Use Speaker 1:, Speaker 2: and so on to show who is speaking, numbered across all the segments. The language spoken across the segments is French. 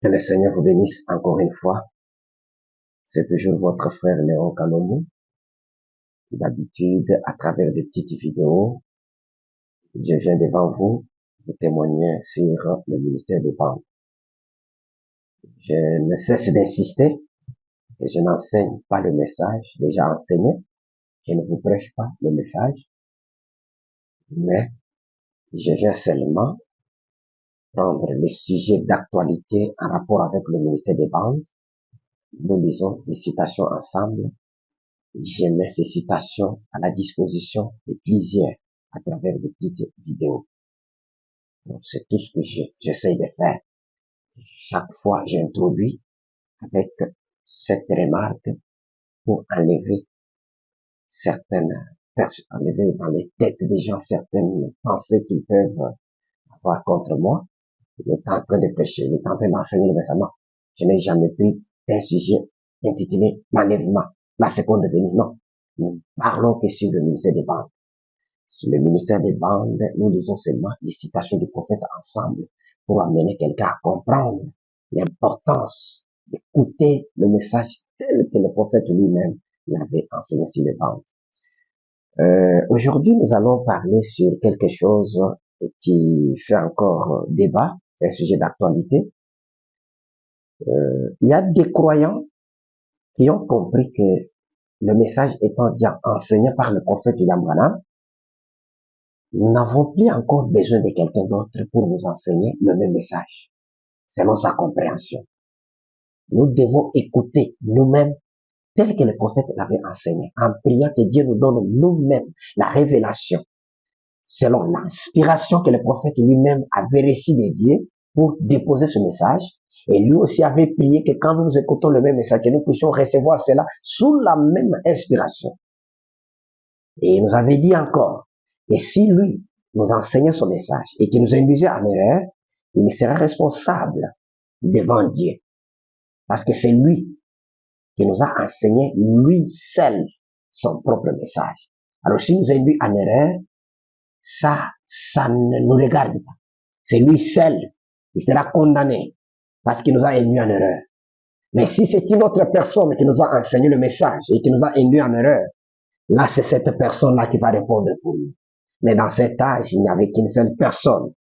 Speaker 1: Que le Seigneur vous bénisse encore une fois. C'est toujours votre frère Léon Kalomo. D'habitude, à travers des petites vidéos, je viens devant vous pour témoigner sur le ministère des banques. Je ne cesse d'insister et je n'enseigne pas le message déjà enseigné. Je ne vous prêche pas le message, mais je viens seulement prendre le sujet d'actualité en rapport avec le ministère des banques. Nous lisons des citations ensemble. Je mets ces citations à la disposition de plusieurs à travers de petites vidéos. Donc, c'est tout ce que j'essaie de faire. Chaque fois, j'introduis avec cette remarque pour enlever enlever dans les têtes des gens certaines pensées qu'ils peuvent avoir contre moi. Il est en train de prêcher, il est en train d'enseigner le message. Je n'ai jamais pris un sujet intitulé l'enlèvement, la seconde venue. Non. Nous parlons que sur le ministère des bandes. Sur le ministère des bandes, nous lisons seulement les citations du prophète ensemble pour amener quelqu'un à comprendre l'importance d'écouter le message tel que le prophète lui-même l'avait enseigné sur les bandes. Aujourd'hui, nous allons parler sur quelque chose qui fait encore débat, un sujet d'actualité. Il y a des croyants qui ont compris que le message étant déjà enseigné par le prophète William Branham, nous n'avons plus encore besoin de quelqu'un d'autre pour nous enseigner le même message, selon sa compréhension. Nous devons écouter nous-mêmes tel que le prophète l'avait enseigné, en priant que Dieu nous donne nous-mêmes la révélation, selon l'inspiration que le prophète lui-même avait reçue de Dieu pour déposer ce message. Et lui aussi avait prié que quand nous écoutons le même message, que nous puissions recevoir cela sous la même inspiration. Et il nous avait dit encore, et si lui nous enseignait son message et qu'il nous induisait en erreur, il sera responsable devant Dieu. Parce que c'est lui qui nous a enseigné, lui seul, son propre message. Alors si nous induit en erreur, ça ne nous regarde pas. C'est lui seul qui sera condamné parce qu'il nous a induit en erreur. Mais si c'est une autre personne qui nous a enseigné le message et qui nous a induit en erreur, là c'est cette personne-là qui va répondre pour nous. Mais dans cet âge, il n'y avait qu'une seule personne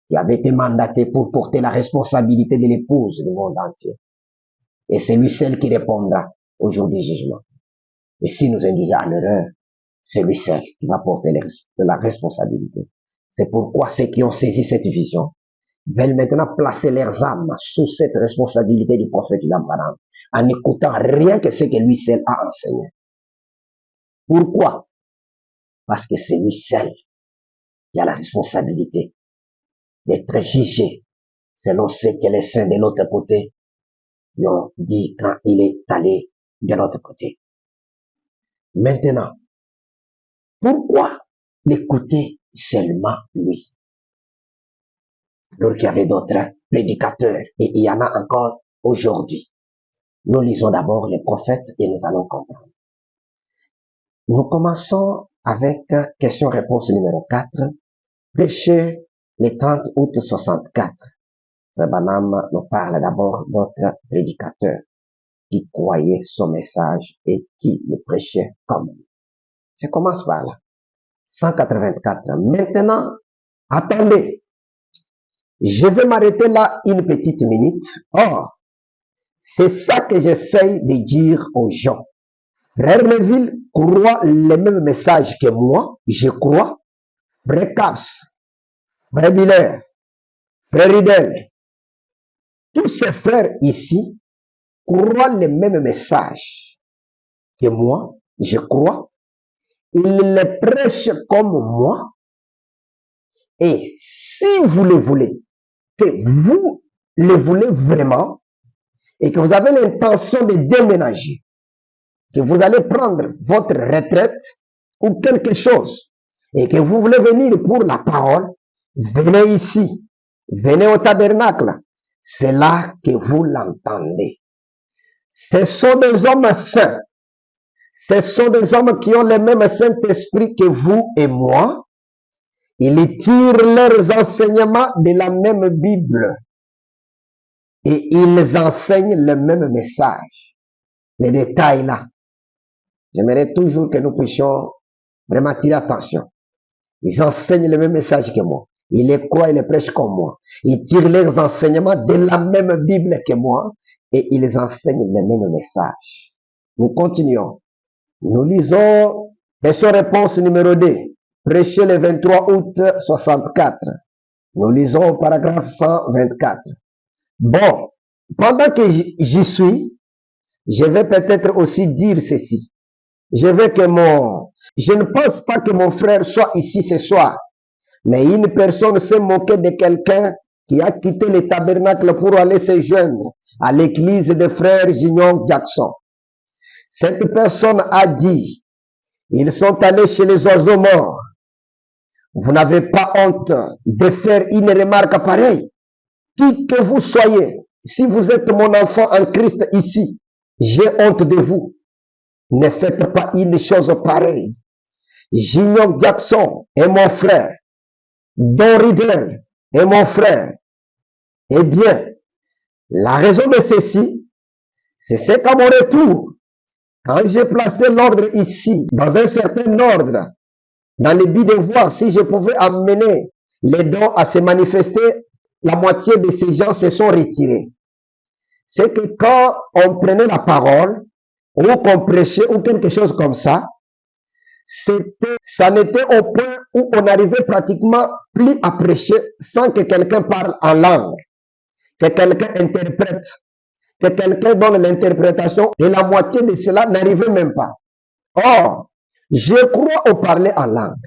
Speaker 1: qui avait été mandatée pour porter la responsabilité de l'épouse du monde entier. Et c'est lui seul qui répondra au jour du jugement. Et si nous induisons en erreur, c'est lui seul qui va porter la responsabilité. C'est pourquoi ceux qui ont saisi cette vision veulent maintenant placer leurs âmes sous cette responsabilité du prophète William Branham, en n'écoutant rien que ce que lui seul a enseigné. Pourquoi? Parce que c'est lui seul qui a la responsabilité d'être jugé selon ce que les saints de l'autre côté lui ont dit quand il est allé de l'autre côté. Maintenant, pourquoi l'écouter seulement lui? Alors qu'il y avait d'autres prédicateurs, et il y en a encore aujourd'hui. Nous lisons d'abord les prophètes et nous allons comprendre. Nous commençons avec question-réponse numéro 4, prêché le 30 août 64. Frère Branham nous parle d'abord d'autres prédicateurs qui croyaient son message et qui le prêchaient comme lui. Je commence par là. 184. Maintenant, attendez. Je vais m'arrêter là une petite minute. Or, c'est ça que j'essaye de dire aux gens. Frère Neville croit le même message que moi. Je crois. Frère Cass, Frère Miller, Frère Ridel, tous ces frères ici croient le même message que moi. Je crois. Ils le prêchent comme moi. Et si vous le voulez, que vous le voulez vraiment, et que vous avez l'intention de déménager, que vous allez prendre votre retraite ou quelque chose, et que vous voulez venir pour la parole, venez ici, venez au tabernacle. C'est là que vous l'entendez. Ce sont des hommes saints. Ce sont des hommes qui ont le même Saint-Esprit que vous et moi. Ils tirent leurs enseignements de la même Bible. et ils enseignent le même message. Les détails là. J'aimerais toujours que nous puissions vraiment attirer attention. Ils enseignent le même message que moi. Ils les croient et les prêchent comme moi. Ils tirent leurs enseignements de la même Bible que moi et ils enseignent le même message. Nous continuons. Nous lisons question-réponse numéro 2. Prêché le 23 août 64. Nous lisons au paragraphe 124. Bon, pendant que j'y suis, je vais peut-être aussi dire ceci. Je ne pense pas que mon frère soit ici ce soir, mais une personne s'est moquée de quelqu'un qui a quitté le tabernacle pour aller se joindre à l'église des frères Gignon Jackson. Cette personne a dit, ils sont allés chez les oiseaux morts. Vous n'avez pas honte de faire une remarque pareille. Qui que vous soyez, si vous êtes mon enfant en Christ ici, j'ai honte de vous. Ne faites pas une chose pareille. Gignon Jackson est mon frère. Don Riddle est mon frère. Eh bien, la raison de ceci, c'est qu'à mon retour, quand j'ai placé l'ordre ici, dans un certain ordre, dans le but de voir si je pouvais amener les dons à se manifester, la moitié de ces gens se sont retirés. C'est que quand on prenait la parole, ou qu'on prêchait, ou quelque chose comme ça n'était au point où on n'arrivait pratiquement plus à prêcher sans que quelqu'un parle en langue, que quelqu'un interprète, que quelqu'un donne l'interprétation, et la moitié de cela n'arrivait même pas. Or, je crois au parler en langue,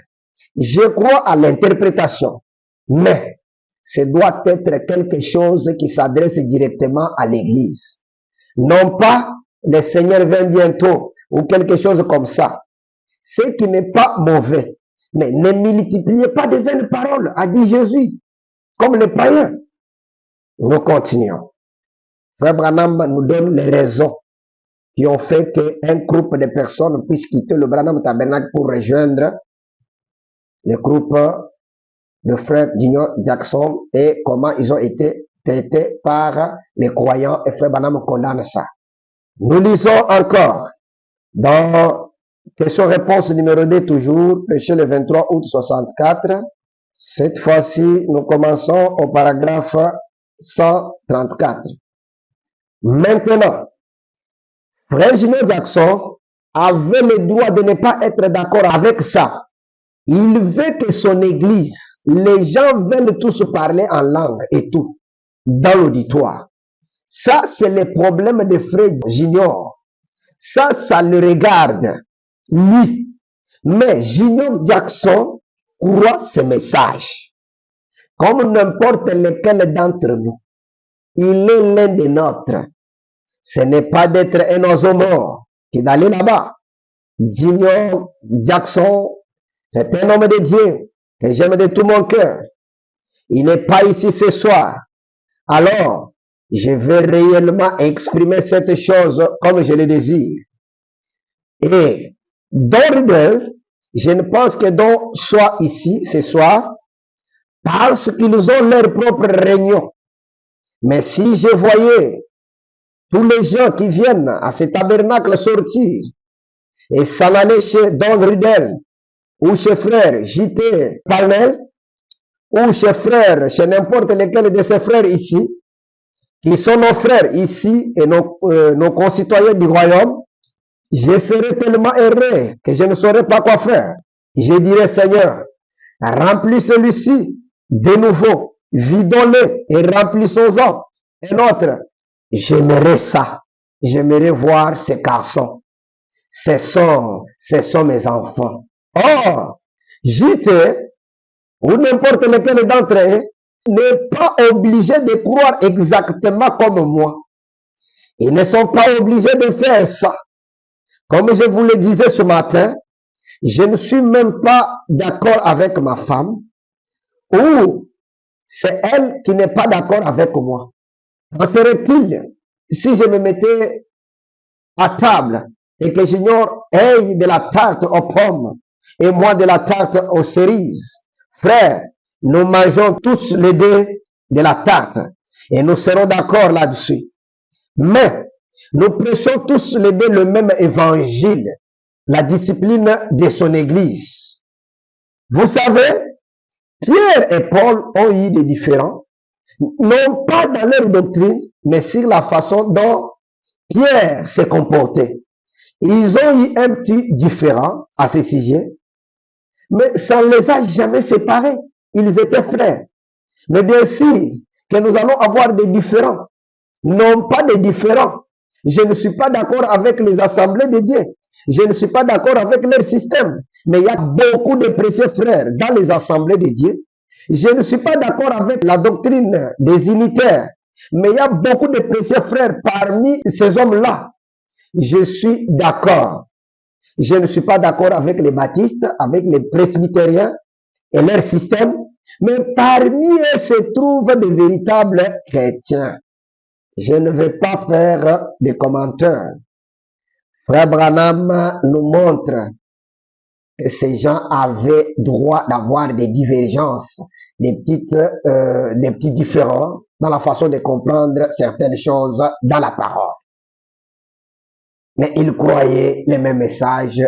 Speaker 1: je crois à l'interprétation, mais ce doit être quelque chose qui s'adresse directement à l'Église. Non pas le Seigneur vient bientôt ou quelque chose comme ça. Ce qui n'est pas mauvais. Mais ne multipliez pas de vaines paroles, a dit Jésus, comme les païens. Nous continuons. Frère Branham nous donne les raisons qui ont fait qu'un groupe de personnes puisse quitter le Branham Tabernacle pour rejoindre le groupe de frères Gignon Jackson et comment ils ont été traités par les croyants, et frère Branham condamne ça. Nous lisons encore dans question-réponse numéro 2 toujours, prêché le 23 août 64. Cette fois-ci, nous commençons au paragraphe 134. Maintenant, frère Gignon Jackson avait le droit de ne pas être d'accord avec ça. Il veut que son église, les gens veulent tous parler en langue et tout, dans l'auditoire. Ça, c'est le problème de frère Gignon. Ça le regarde, lui. Mais Gignon Jackson croit ce message. Comme n'importe lequel d'entre nous. Il est l'un des nôtres. Ce n'est pas d'être un oiseau mort qui d'aller là-bas. Gignon Jackson, c'est un homme de Dieu que j'aime de tout mon cœur. Il n'est pas ici ce soir. Alors, je vais réellement exprimer cette chose comme je le désire. Et Don Riddle, je ne pense que Don soit ici ce soir parce qu'ils ont leur propre réunion. Mais si je voyais tous les gens qui viennent à ce tabernacle sortir et s'en aller chez Don Riddle ou chez frère J.T. Parnell ou chez frère, chez n'importe lequel de ses frères ici, qui sont nos frères ici et nos concitoyens du royaume, je serais tellement heureux que je ne saurais pas quoi faire. Je dirais, Seigneur, remplis celui-ci de nouveau, vidons-le et remplissons-en un autre. J'aimerais ça. J'aimerais voir ces garçons. Ce sont mes enfants. Or, JT, ou n'importe lequel d'entre eux, n'est pas obligé de croire exactement comme moi. Ils ne sont pas obligés de faire ça. Comme je vous le disais ce matin, je ne suis même pas d'accord avec ma femme, ou c'est elle qui n'est pas d'accord avec moi. Qu'en serait-il si je me mettais à table et que j'ignore elle de la tarte aux pommes et moi de la tarte aux cerises? Frère, nous mangeons tous les deux de la tarte. Et nous serons d'accord là-dessus. Mais nous prêchons tous les deux le même évangile, la discipline de son église. Vous savez, Pierre et Paul ont eu des différends, non pas dans leur doctrine, mais sur la façon dont Pierre s'est comporté. Ils ont eu un petit différend à ce sujet, mais ça ne les a jamais séparés. Ils étaient frères. Mais bien sûr que nous allons avoir des différends, non pas des différends. Je ne suis pas d'accord avec les assemblées de Dieu. Je ne suis pas d'accord avec leur système. Mais il y a beaucoup de précieux frères dans les assemblées de Dieu. Je ne suis pas d'accord avec la doctrine des unitaires. Mais il y a beaucoup de précieux frères parmi ces hommes-là. Je suis d'accord. Je ne suis pas d'accord avec les baptistes, avec les presbytériens et leur système. Mais parmi eux se trouvent de véritables chrétiens. Je ne vais pas faire des commentaires. Frère Branham nous montre que ces gens avaient droit d'avoir des divergences, des petits différends dans la façon de comprendre certaines choses dans la parole. Mais ils croyaient les mêmes messages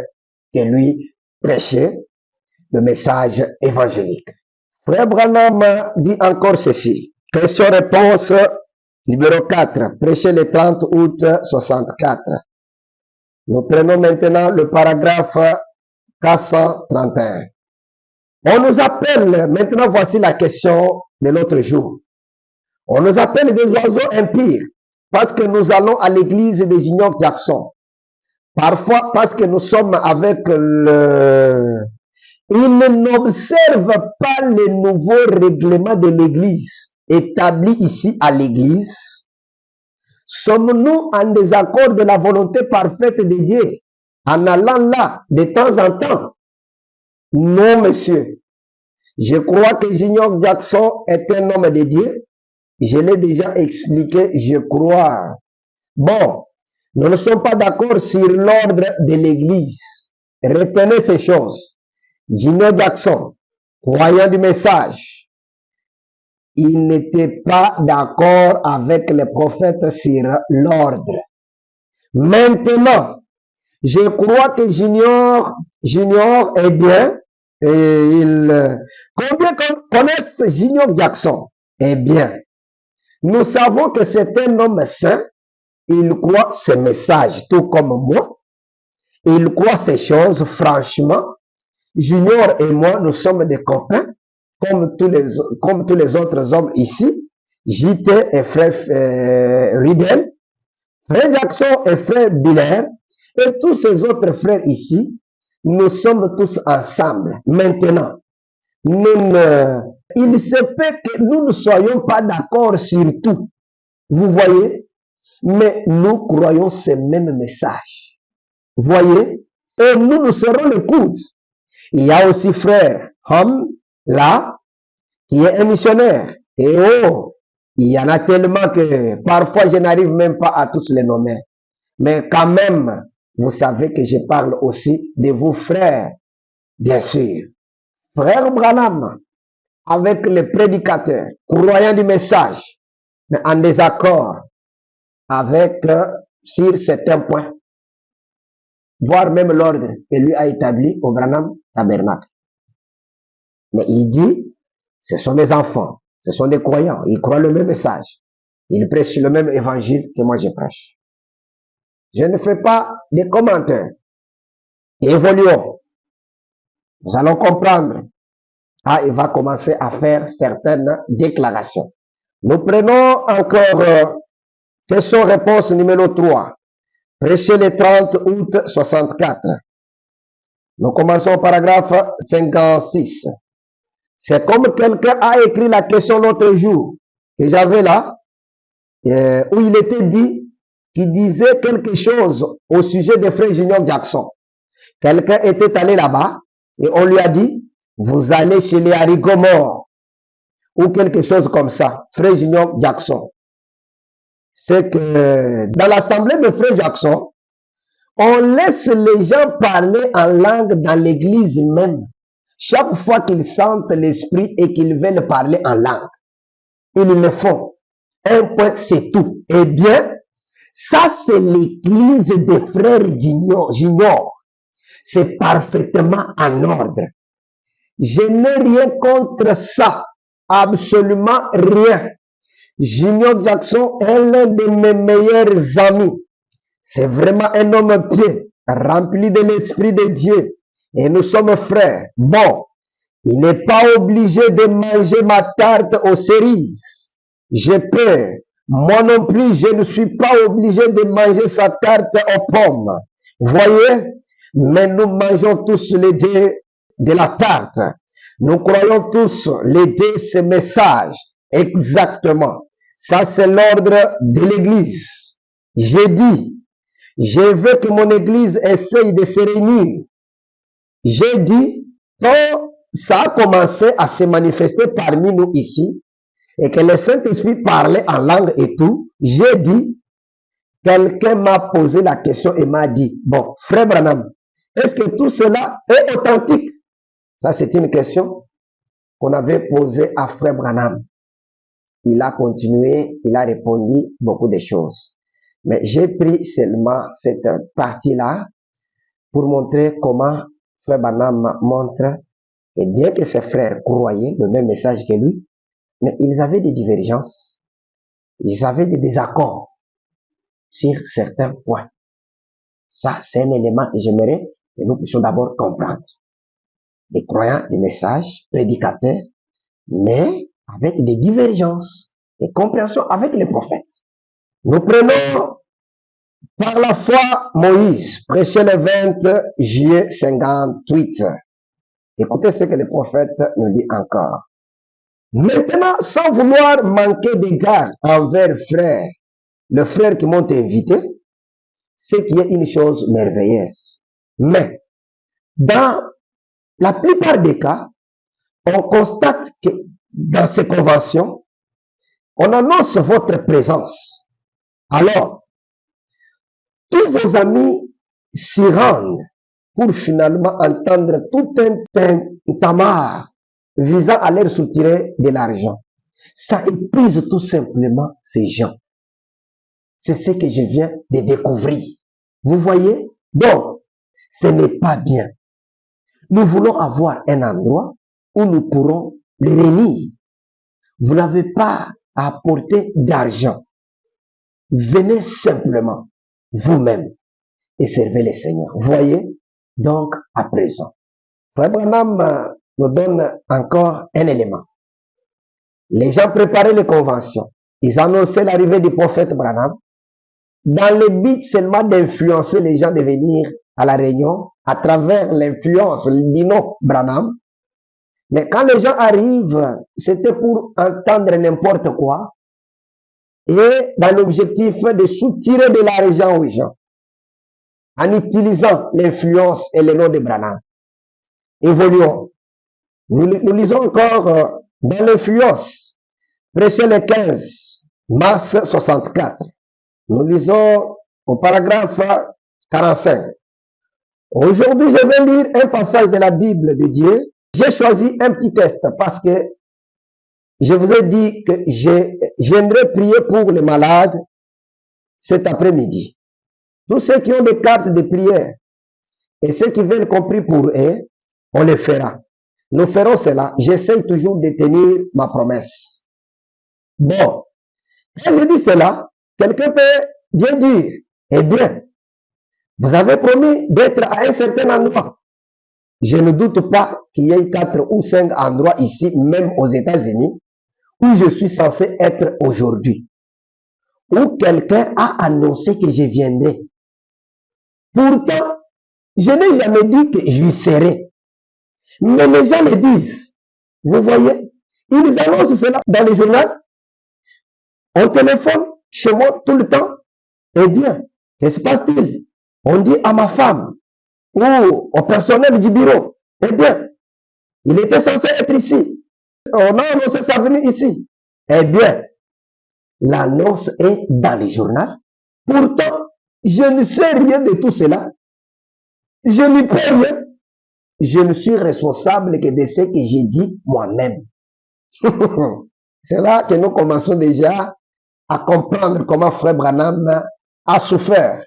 Speaker 1: que lui prêchait, le message évangélique. Frère Branham dit encore ceci. Question-réponse numéro 4. Prêché le 30 août 64. Nous prenons maintenant le paragraphe 431. On nous appelle, maintenant voici la question de l'autre jour. On nous appelle des oiseaux impurs parce que nous allons à l'église de Junior Jackson. Parfois parce que nous sommes avec le... Ils n'observent pas les nouveaux règlements de l'église établis ici à l'église. Sommes-nous en désaccord de la volonté parfaite de Dieu en allant là de temps en temps? Non, monsieur. Je crois que Junior Jackson est un homme de Dieu. Je l'ai déjà expliqué, je crois. Bon, nous ne sommes pas d'accord sur l'ordre de l'église. Retenez ces choses. Junior Jackson, croyant du message, il n'était pas d'accord avec les prophètes sur l'ordre. Maintenant, je crois que Junior est bien. Et combien connaissent Junior Jackson? Eh bien, nous savons que c'est un homme saint. Il croit ces messages, tout comme moi. Il croit ces choses, franchement. Junior et moi, nous sommes des copains, comme tous les autres hommes ici. JT et frère Ridel, frère Jackson et frère Biller, et tous ces autres frères ici, nous sommes tous ensemble. Maintenant, il se peut que nous ne soyons pas d'accord sur tout. Vous voyez? Mais nous croyons ces mêmes messages. Vous voyez? Et nous serons l'écoute. Il y a aussi frère Hom, là, qui est un missionnaire. Et oh, il y en a tellement que parfois je n'arrive même pas à tous les nommer. Mais quand même, vous savez que je parle aussi de vos frères, bien sûr. Frère Branham, avec les prédicateurs, croyants du message, mais en désaccord avec, sur certains points, voire même l'ordre que lui a établi au Branham Tabernacle. Mais il dit, ce sont des enfants, ce sont des croyants, ils croient le même message, ils prêchent le même évangile que moi je prêche. Je ne fais pas de commentaires. Évoluons. Nous allons comprendre. Ah, il va commencer à faire certaines déclarations. Nous prenons encore question-réponse numéro 3. Prêché le 30 août 64. Nous commençons au paragraphe 56. C'est comme quelqu'un a écrit la question l'autre jour que j'avais là, où il était dit, qui disait quelque chose au sujet de frère Junior Jackson. Quelqu'un était allé là-bas et on lui a dit, vous allez chez les haricots morts ou quelque chose comme ça, frère Junior Jackson. C'est que dans l'assemblée de frère Jackson, on laisse les gens parler en langue dans l'église même. Chaque fois qu'ils sentent l'esprit et qu'ils veulent parler en langue, ils le font. Un point, c'est tout. Eh bien, ça, c'est l'église des frères Junior. C'est parfaitement en ordre. Je n'ai rien contre ça. Absolument rien. Junior Jackson est l'un de mes meilleurs amis. C'est vraiment un homme pieux, rempli de l'Esprit de Dieu. Et nous sommes frères. Bon, il n'est pas obligé de manger ma tarte aux cerises. J'ai peur. Moi non plus, je ne suis pas obligé de manger sa tarte aux pommes. Voyez? Mais nous mangeons tous les deux de la tarte. Nous croyons tous les deux ce message. Exactement. Ça, c'est l'ordre de l'église. J'ai dit, je veux que mon église essaye de se réunir. J'ai dit, quand ça a commencé à se manifester parmi nous ici, et que le Saint-Esprit parlait en langue et tout, j'ai dit, quelqu'un m'a posé la question et m'a dit, bon, frère Branham, est-ce que tout cela est authentique? Ça, c'est une question qu'on avait posée à frère Branham. Il a continué, il a répondu beaucoup de choses. Mais j'ai pris seulement cette partie-là pour montrer comment frère Branham montre, et bien que ses frères croyaient le même message que lui, mais ils avaient des divergences, ils avaient des désaccords sur certains points. Ça, c'est un élément que j'aimerais que nous puissions d'abord comprendre. Des croyants, des messages, prédicateurs, mais avec des divergences, des compréhensions avec les prophètes. Nous prenons par la foi Moïse, prêché le 20 juillet 58. Écoutez ce que le prophète nous dit encore. Maintenant, sans vouloir manquer d'égard envers frère, le frère qui m'ont invité, c'est qu'il y a une chose merveilleuse. Mais, dans la plupart des cas, on constate que dans ces conventions, on annonce votre présence. Alors, tous vos amis s'y rendent pour finalement entendre tout un tamar visant à leur soutirer de l'argent. Ça épuise tout simplement ces gens. C'est ce que je viens de découvrir. Vous voyez? Donc, ce n'est pas bien. Nous voulons avoir un endroit où nous pourrons les réunir. Vous n'avez pas à apporter d'argent. Venez simplement, vous-même, et servez le Seigneur. Vous voyez? Donc, à présent, Frère Branham nous donne encore un élément. Les gens préparaient les conventions. Ils annonçaient l'arrivée du prophète Branham dans le but seulement d'influencer les gens de venir à la réunion à travers l'influence du nom Branham. Mais quand les gens arrivent, c'était pour entendre n'importe quoi et dans l'objectif de soutirer de l'argent aux gens en utilisant l'influence et le nom de Branham. Évoluons. Nous lisons encore dans l'influence, prêché le 15 mars 64. Nous lisons au paragraphe 45. Aujourd'hui, je vais lire un passage de la Bible de Dieu. J'ai choisi un petit texte parce que je vous ai dit que je viendrai prier pour les malades cet après-midi. Tous ceux qui ont des cartes de prière et ceux qui veulent compris pour eux, on les fera. Nous ferons cela. J'essaie toujours de tenir ma promesse. Bon, quand je dis cela, quelqu'un peut bien dire, eh bien, vous avez promis d'être à un certain endroit. Je ne doute pas qu'il y ait 4 ou 5 endroits ici, même aux États-Unis, où je suis censé être aujourd'hui. Où quelqu'un a annoncé que je viendrai. Pourtant, je n'ai jamais dit que j'y serai. Mais les gens le disent. Vous voyez, ils annoncent cela dans les journaux. On téléphone chez moi tout le temps. Eh bien, que se passe-t-il? On dit à ma femme ou au personnel du bureau, eh bien, il était censé être ici. On a annoncé sa venue ici. Eh bien, l'annonce est dans les journaux. Pourtant, je ne sais rien de tout cela. Je n'y peux rien. Je ne suis responsable que de ce que j'ai dit moi-même. C'est là que nous commençons déjà à comprendre comment Frère Branham a souffert.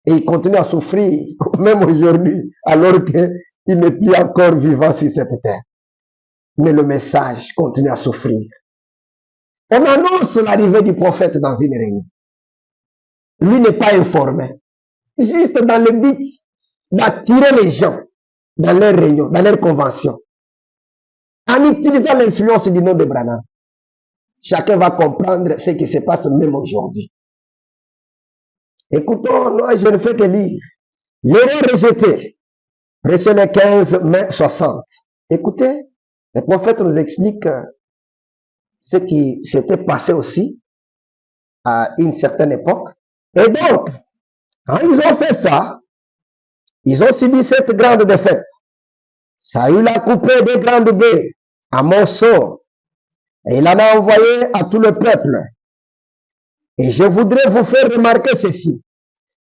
Speaker 1: Et il continue à souffrir, même aujourd'hui, alors qu'il n'est plus encore vivant sur cette terre. Mais le message continue à souffrir. On annonce l'arrivée du prophète dans une réunion. Lui n'est pas informé. Juste dans le but d'attirer les gens dans leurs réunions, dans leurs conventions. En utilisant l'influence du nom de Branham. Chacun va comprendre ce qui se passe même aujourd'hui. Écoutons, moi je ne fais que lire. L'erreur rejetée. Prêché le 15 mai 60. Écoutez, le prophète nous explique ce qui s'était passé aussi à une certaine époque. Et donc, quand ils ont fait ça, ils ont subi cette grande défaite. Saül a coupé des grandes baies à morceaux et il en a envoyé à tout le peuple. Et je voudrais vous faire remarquer ceci.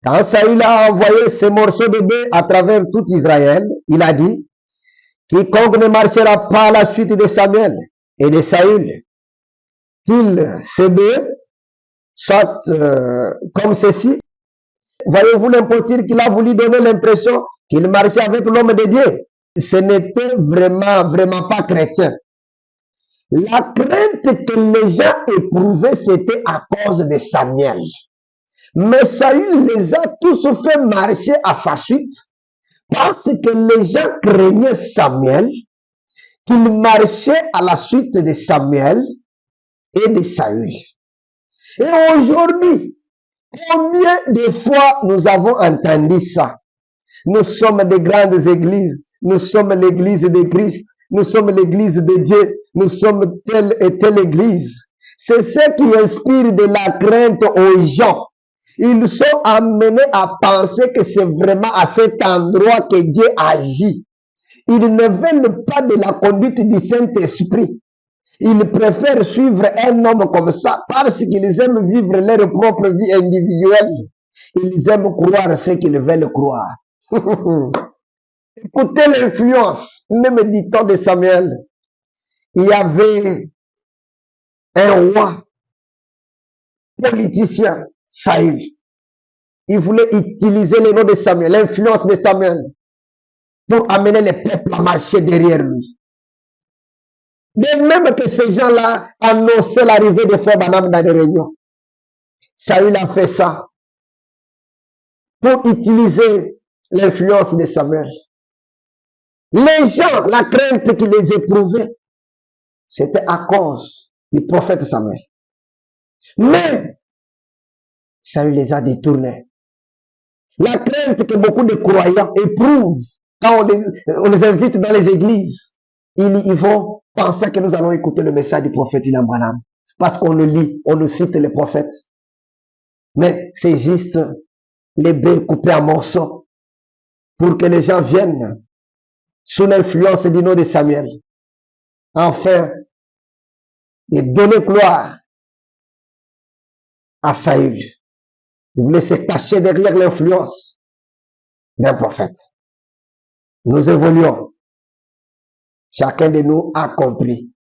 Speaker 1: Quand Saül a envoyé ces morceaux de baies à travers tout Israël, il a dit, quiconque ne marchera pas à la suite de Samuel et de Saül, qu'il s'ébait, soit comme ceci. Voyez-vous l'imposture qu'il a voulu donner l'impression qu'il marchait avec l'homme de Dieu. Ce n'était vraiment pas chrétien. La crainte que les gens éprouvaient, c'était à cause de Samuel. Mais Saül les a tous fait marcher à sa suite parce que les gens craignaient Samuel, qu'il marchait à la suite de Samuel et de Saül. Et aujourd'hui, combien de fois nous avons entendu ça? Nous sommes des grandes églises, nous sommes l'église de Christ, nous sommes l'église de Dieu, nous sommes telle et telle église. C'est ce qui inspire de la crainte aux gens. Ils sont amenés à penser que c'est vraiment à cet endroit que Dieu agit. Ils ne veulent pas de la conduite du Saint-Esprit. Ils préfèrent suivre un homme comme ça parce qu'ils aiment vivre leur propre vie individuelle. Ils aiment croire ce qu'ils veulent croire. Écoutez l'influence, même du temps de Samuel. Il y avait un roi politicien, Saül. Il voulait utiliser le nom de Samuel, l'influence de Samuel, pour amener le peuple à marcher derrière lui. De même que ces gens-là annonçaient l'arrivée de Frère Branham dans les réunions. Saül a fait ça pour utiliser l'influence de Samuel. Les gens, la crainte qu'ils les éprouvaient, c'était à cause du prophète Samuel. Mais Saül les a détournés. La crainte que beaucoup de croyants éprouvent quand on les invite dans les églises, ils vont penser que nous allons écouter le message du prophète William Branham. Parce qu'on le lit, on le cite les prophètes. Mais c'est juste les baies coupées en morceaux pour que les gens viennent sous l'influence du nom de Samuel. Enfin, et donner gloire à Saül. Il voulait se cacher derrière l'influence d'un prophète. Nous évoluons. Chacun de nous a compris.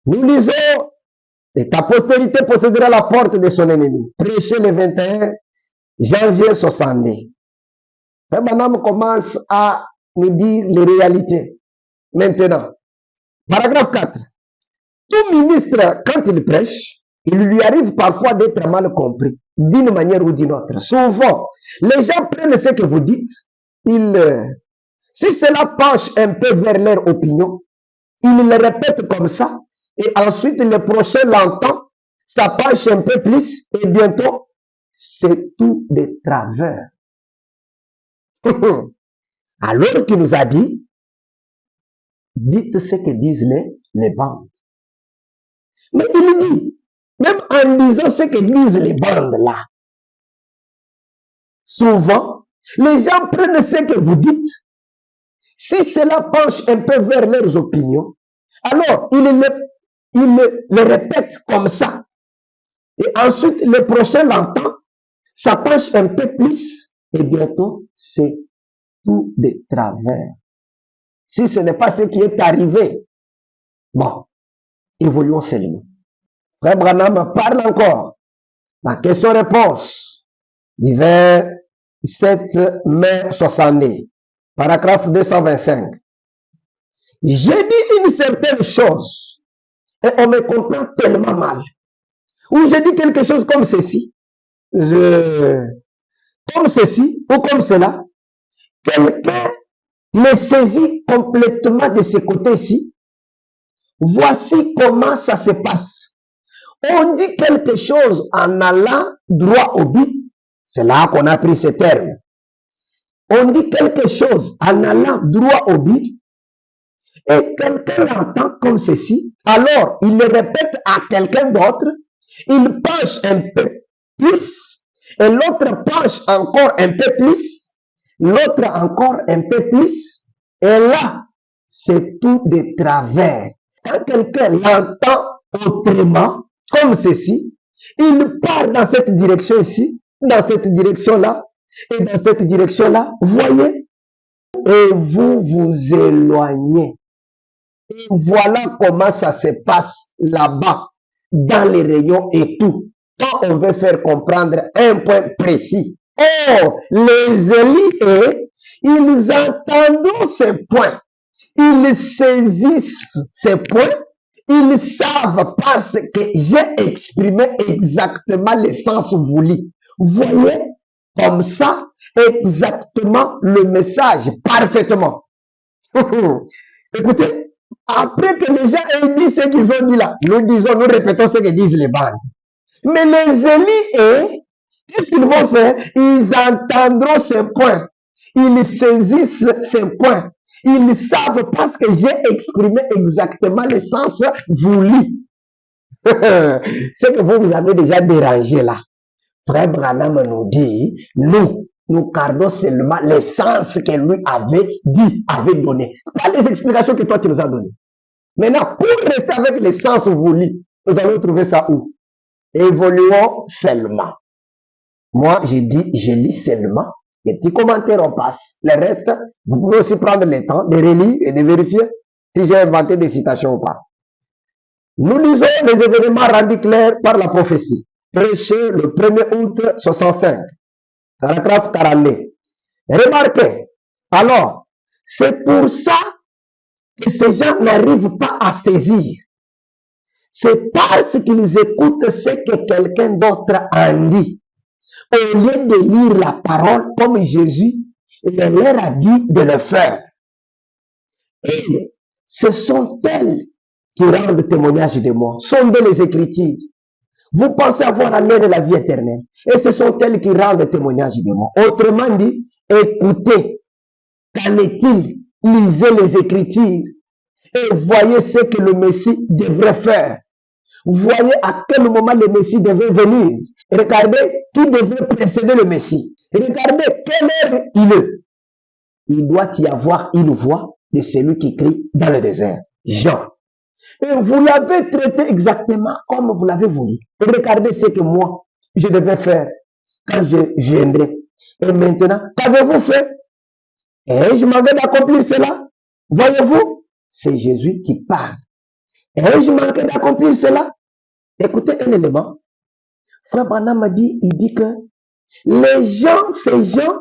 Speaker 1: Nous lisons, et ta postérité possédera la porte de son ennemi. Prêché le 21 janvier 60. Frère Branham commence à nous dire les réalités. Maintenant, paragraphe 4. Tout ministre, quand il prêche, il lui arrive parfois d'être mal compris, d'une manière ou d'une autre. Souvent, les gens prennent ce que vous dites, si cela penche un peu vers leur opinion, ils le répètent comme ça, et ensuite le prochain l'entend, ça penche un peu plus, et bientôt, c'est tout de travers. Alors qu'il nous a dit, dites ce que disent les bandes. Mais il dit, même en disant ce que disent les bandes là, souvent, les gens prennent ce que vous dites. Si cela penche un peu vers leurs opinions, alors ils le répètent comme ça. Et ensuite, le prochain l'entend, ça penche un peu plus, et bientôt, c'est tout de travers. Si ce n'est pas ce qui est arrivé, bon, évoluons seulement. Frère Branham parle encore. La question-réponse du 27 mai 60, paragraphe 225. J'ai dit une certaine chose et on me comprend tellement mal. Ou j'ai dit quelque chose comme ceci, comme ceci ou comme cela. Quelqu'un me saisit complètement de ce côté-ci. Voici comment ça se passe. On dit quelque chose en allant droit au but. C'est là qu'on a pris ce terme. On dit quelque chose en allant droit au but et quelqu'un l'entend comme ceci. Alors, il le répète à quelqu'un d'autre. Il penche un peu plus et l'autre penche encore un peu plus. L'autre encore un peu plus. Et là, c'est tout de travers. Quand quelqu'un l'entend autrement, comme ceci, il part dans cette direction ici, dans cette direction-là, et dans cette direction-là, voyez, et vous vous éloignez. Et voilà comment ça se passe là-bas, dans les rayons et tout, quand on veut faire comprendre un point précis. Or, les Éliés, ils entendent ces points, ils saisissent ces points, ils savent parce que j'ai exprimé exactement le sens voulu. Voyez, comme ça, exactement le message, parfaitement. Écoutez, après que les gens aient dit ce qu'ils ont dit là, nous répétons ce que disent les bandes. Mais les Éliés, qu'est-ce qu'ils vont faire? Ils entendront ces points. Ils saisissent ces points. Ils savent parce que j'ai exprimé exactement le sens voulu. Ce que vous avez déjà dérangé là. Frère Branham nous dit, nous gardons seulement le sens que lui avait dit, avait donné. Pas les explications que toi tu nous as données. Maintenant, pour rester avec le sens voulu, nous allons trouver ça où? Évoluons seulement. Moi, j'ai dit, je lis seulement. Les petits commentaires, on passe. Le reste, vous pouvez aussi prendre le temps de relire et de vérifier si j'ai inventé des citations ou pas. Nous lisons les événements rendus clairs par la prophétie. Prêché le 1er août 65. Paragraphe 42. Remarquez. Alors, c'est pour ça que ces gens n'arrivent pas à saisir. C'est parce qu'ils écoutent ce que quelqu'un d'autre en dit. Au lieu de lire la parole comme Jésus leur a dit de le faire. Et ce sont elles qui rendent témoignage de moi. Sondez les Écritures. Vous pensez avoir la main de la vie éternelle. Et ce sont elles qui rendent témoignage de moi. Autrement dit, écoutez. Qu'en est-il? Lisez les Écritures. Et voyez ce que le Messie devrait faire. Voyez à quel moment le Messie devait venir. Regardez qui devrait précéder le Messie. Regardez quelle heure il est. Il doit y avoir une voix de celui qui crie dans le désert. Jean. Et vous l'avez traité exactement comme vous l'avez voulu. Regardez ce que moi, je devais faire quand je viendrai. Et maintenant, qu'avez-vous fait? Et je m'en vais d'accomplir cela. Voyez-vous, c'est Jésus qui parle. Et je manquais d'accomplir cela. Écoutez un élément. Frère Branham m'a dit, il dit que ces gens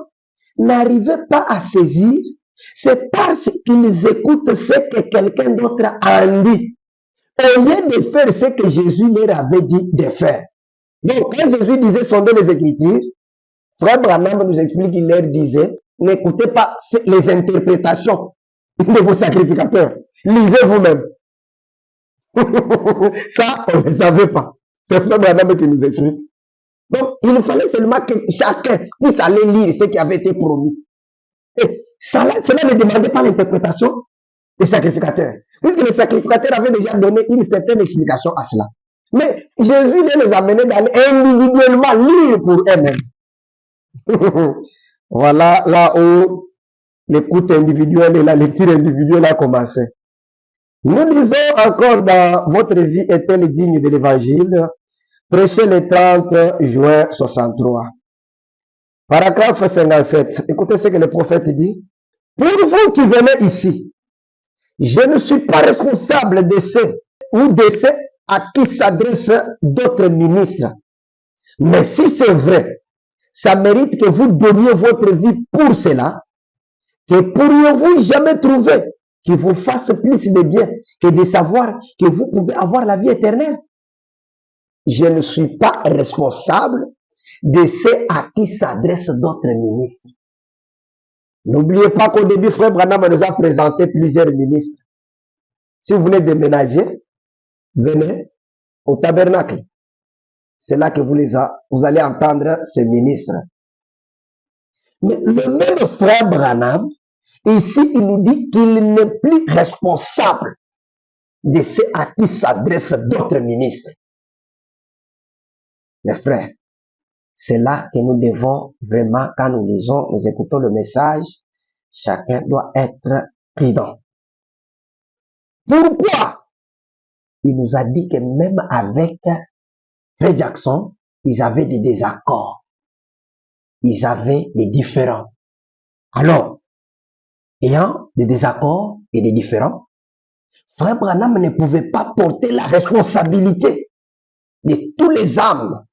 Speaker 1: n'arrivaient pas à saisir, c'est parce qu'ils écoutent ce que quelqu'un d'autre a dit. Au lieu de faire ce que Jésus leur avait dit de faire. Donc, quand Jésus disait sonder les Écritures, Frère Branham nous explique qu'il leur disait, n'écoutez pas les interprétations de vos sacrificateurs. Lisez vous-même. Ça, on ne savait pas. C'est Frère Branham qui nous explique. Donc, il fallait seulement que chacun puisse aller lire ce qui avait été promis. Et cela ne demandait pas l'interprétation des sacrificateurs. Puisque les sacrificateurs avaient déjà donné une certaine explication à cela. Mais Jésus les amenait d'aller individuellement lire pour eux-mêmes. Voilà là où l'écoute individuelle et la lecture individuelle a commencé. Nous disons encore dans votre vie est-elle digne de l'évangile, prêché le 30 juin 63. Paragraphe 57. Écoutez ce que le prophète dit. Pour vous qui venez ici, je ne suis pas responsable de ce à qui s'adressent d'autres ministres. Mais si c'est vrai, ça mérite que vous donniez votre vie pour cela, que pourriez-vous jamais trouver qui vous fasse plus de bien que de savoir que vous pouvez avoir la vie éternelle? Je ne suis pas responsable de ceux à qui s'adressent d'autres ministres. N'oubliez pas qu'au début, Frère Branham nous a présenté plusieurs ministres. Si vous voulez déménager, venez au tabernacle. C'est là que vous allez entendre ces ministres. Mais le même Frère Branham, ici, il nous dit qu'il n'est plus responsable de ceux à qui s'adressent d'autres ministres. Mes frères, c'est là que nous devons vraiment, quand nous lisons, nous écoutons le message, chacun doit être prudent. Pourquoi? Il nous a dit que même avec Frère Jackson, ils avaient des désaccords. Ils avaient des différends. Alors, ayant des désaccords et des différends, Frère Branham ne pouvait pas porter la responsabilité de tous les âmes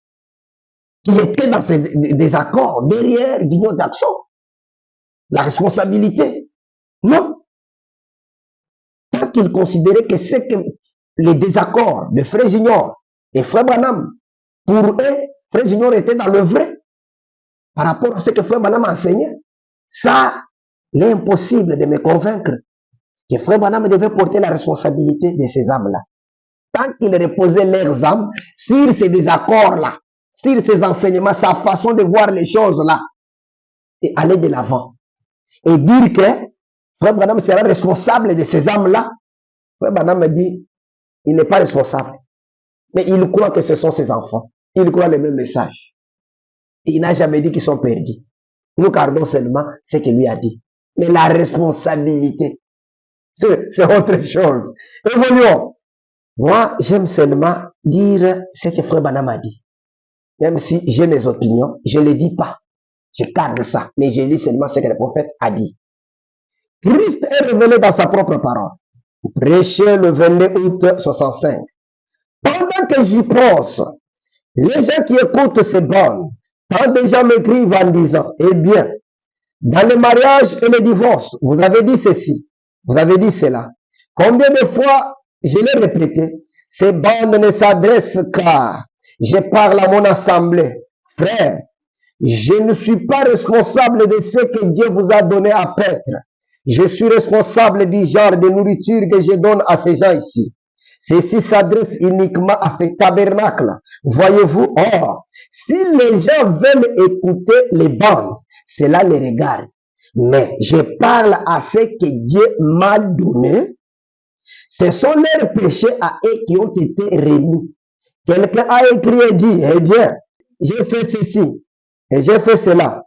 Speaker 1: qui étaient dans ces désaccords derrière Guignon Jackson. La responsabilité. Non. Tant qu'il considérait que c'est que les désaccords de Frère Junior et Frère Branham, pour eux, Frère Junior était dans le vrai par rapport à ce que Frère Branham enseignait. Ça, il est impossible de me convaincre que Frère Branham devait porter la responsabilité de ces âmes-là. Tant qu'ils reposaient leurs âmes sur ces désaccords-là, sur ces enseignements, sa façon de voir les choses-là, et aller de l'avant. Et dire que Frère Branham sera responsable de ces âmes-là. Frère Branham me dit, il n'est pas responsable. Mais il croit que ce sont ses enfants. Il croit le même message. Et il n'a jamais dit qu'ils sont perdus. Nous gardons seulement ce qu'il lui a dit. Mais la responsabilité, c'est autre chose. Évoluons. Moi, j'aime seulement dire ce que Frère Branham a dit. Même si j'ai mes opinions, je ne les dis pas. Je garde ça. Mais je lis seulement ce que le prophète a dit. Christ est révélé dans sa propre parole. Prêché le 22 août 65. Pendant que j'y pense, les gens qui écoutent ces bandes, tant de gens m'écrivent en disant, eh bien, dans le mariage et le divorce, vous avez dit ceci, vous avez dit cela. Combien de fois je l'ai répété, ces bandes ne s'adressent qu'à, je parle à mon assemblée. Frère, je ne suis pas responsable de ce que Dieu vous a donné à paître. Je suis responsable du genre de nourriture que je donne à ces gens ici. Ceci s'adresse uniquement à ces tabernacles. Voyez-vous, or, si les gens veulent écouter les bandes, cela les regarde. Mais je parle à ce que Dieu m'a donné. Ce sont leurs péchés à eux qui ont été remis. Quelqu'un a écrit et dit, eh bien, j'ai fait ceci et j'ai fait cela.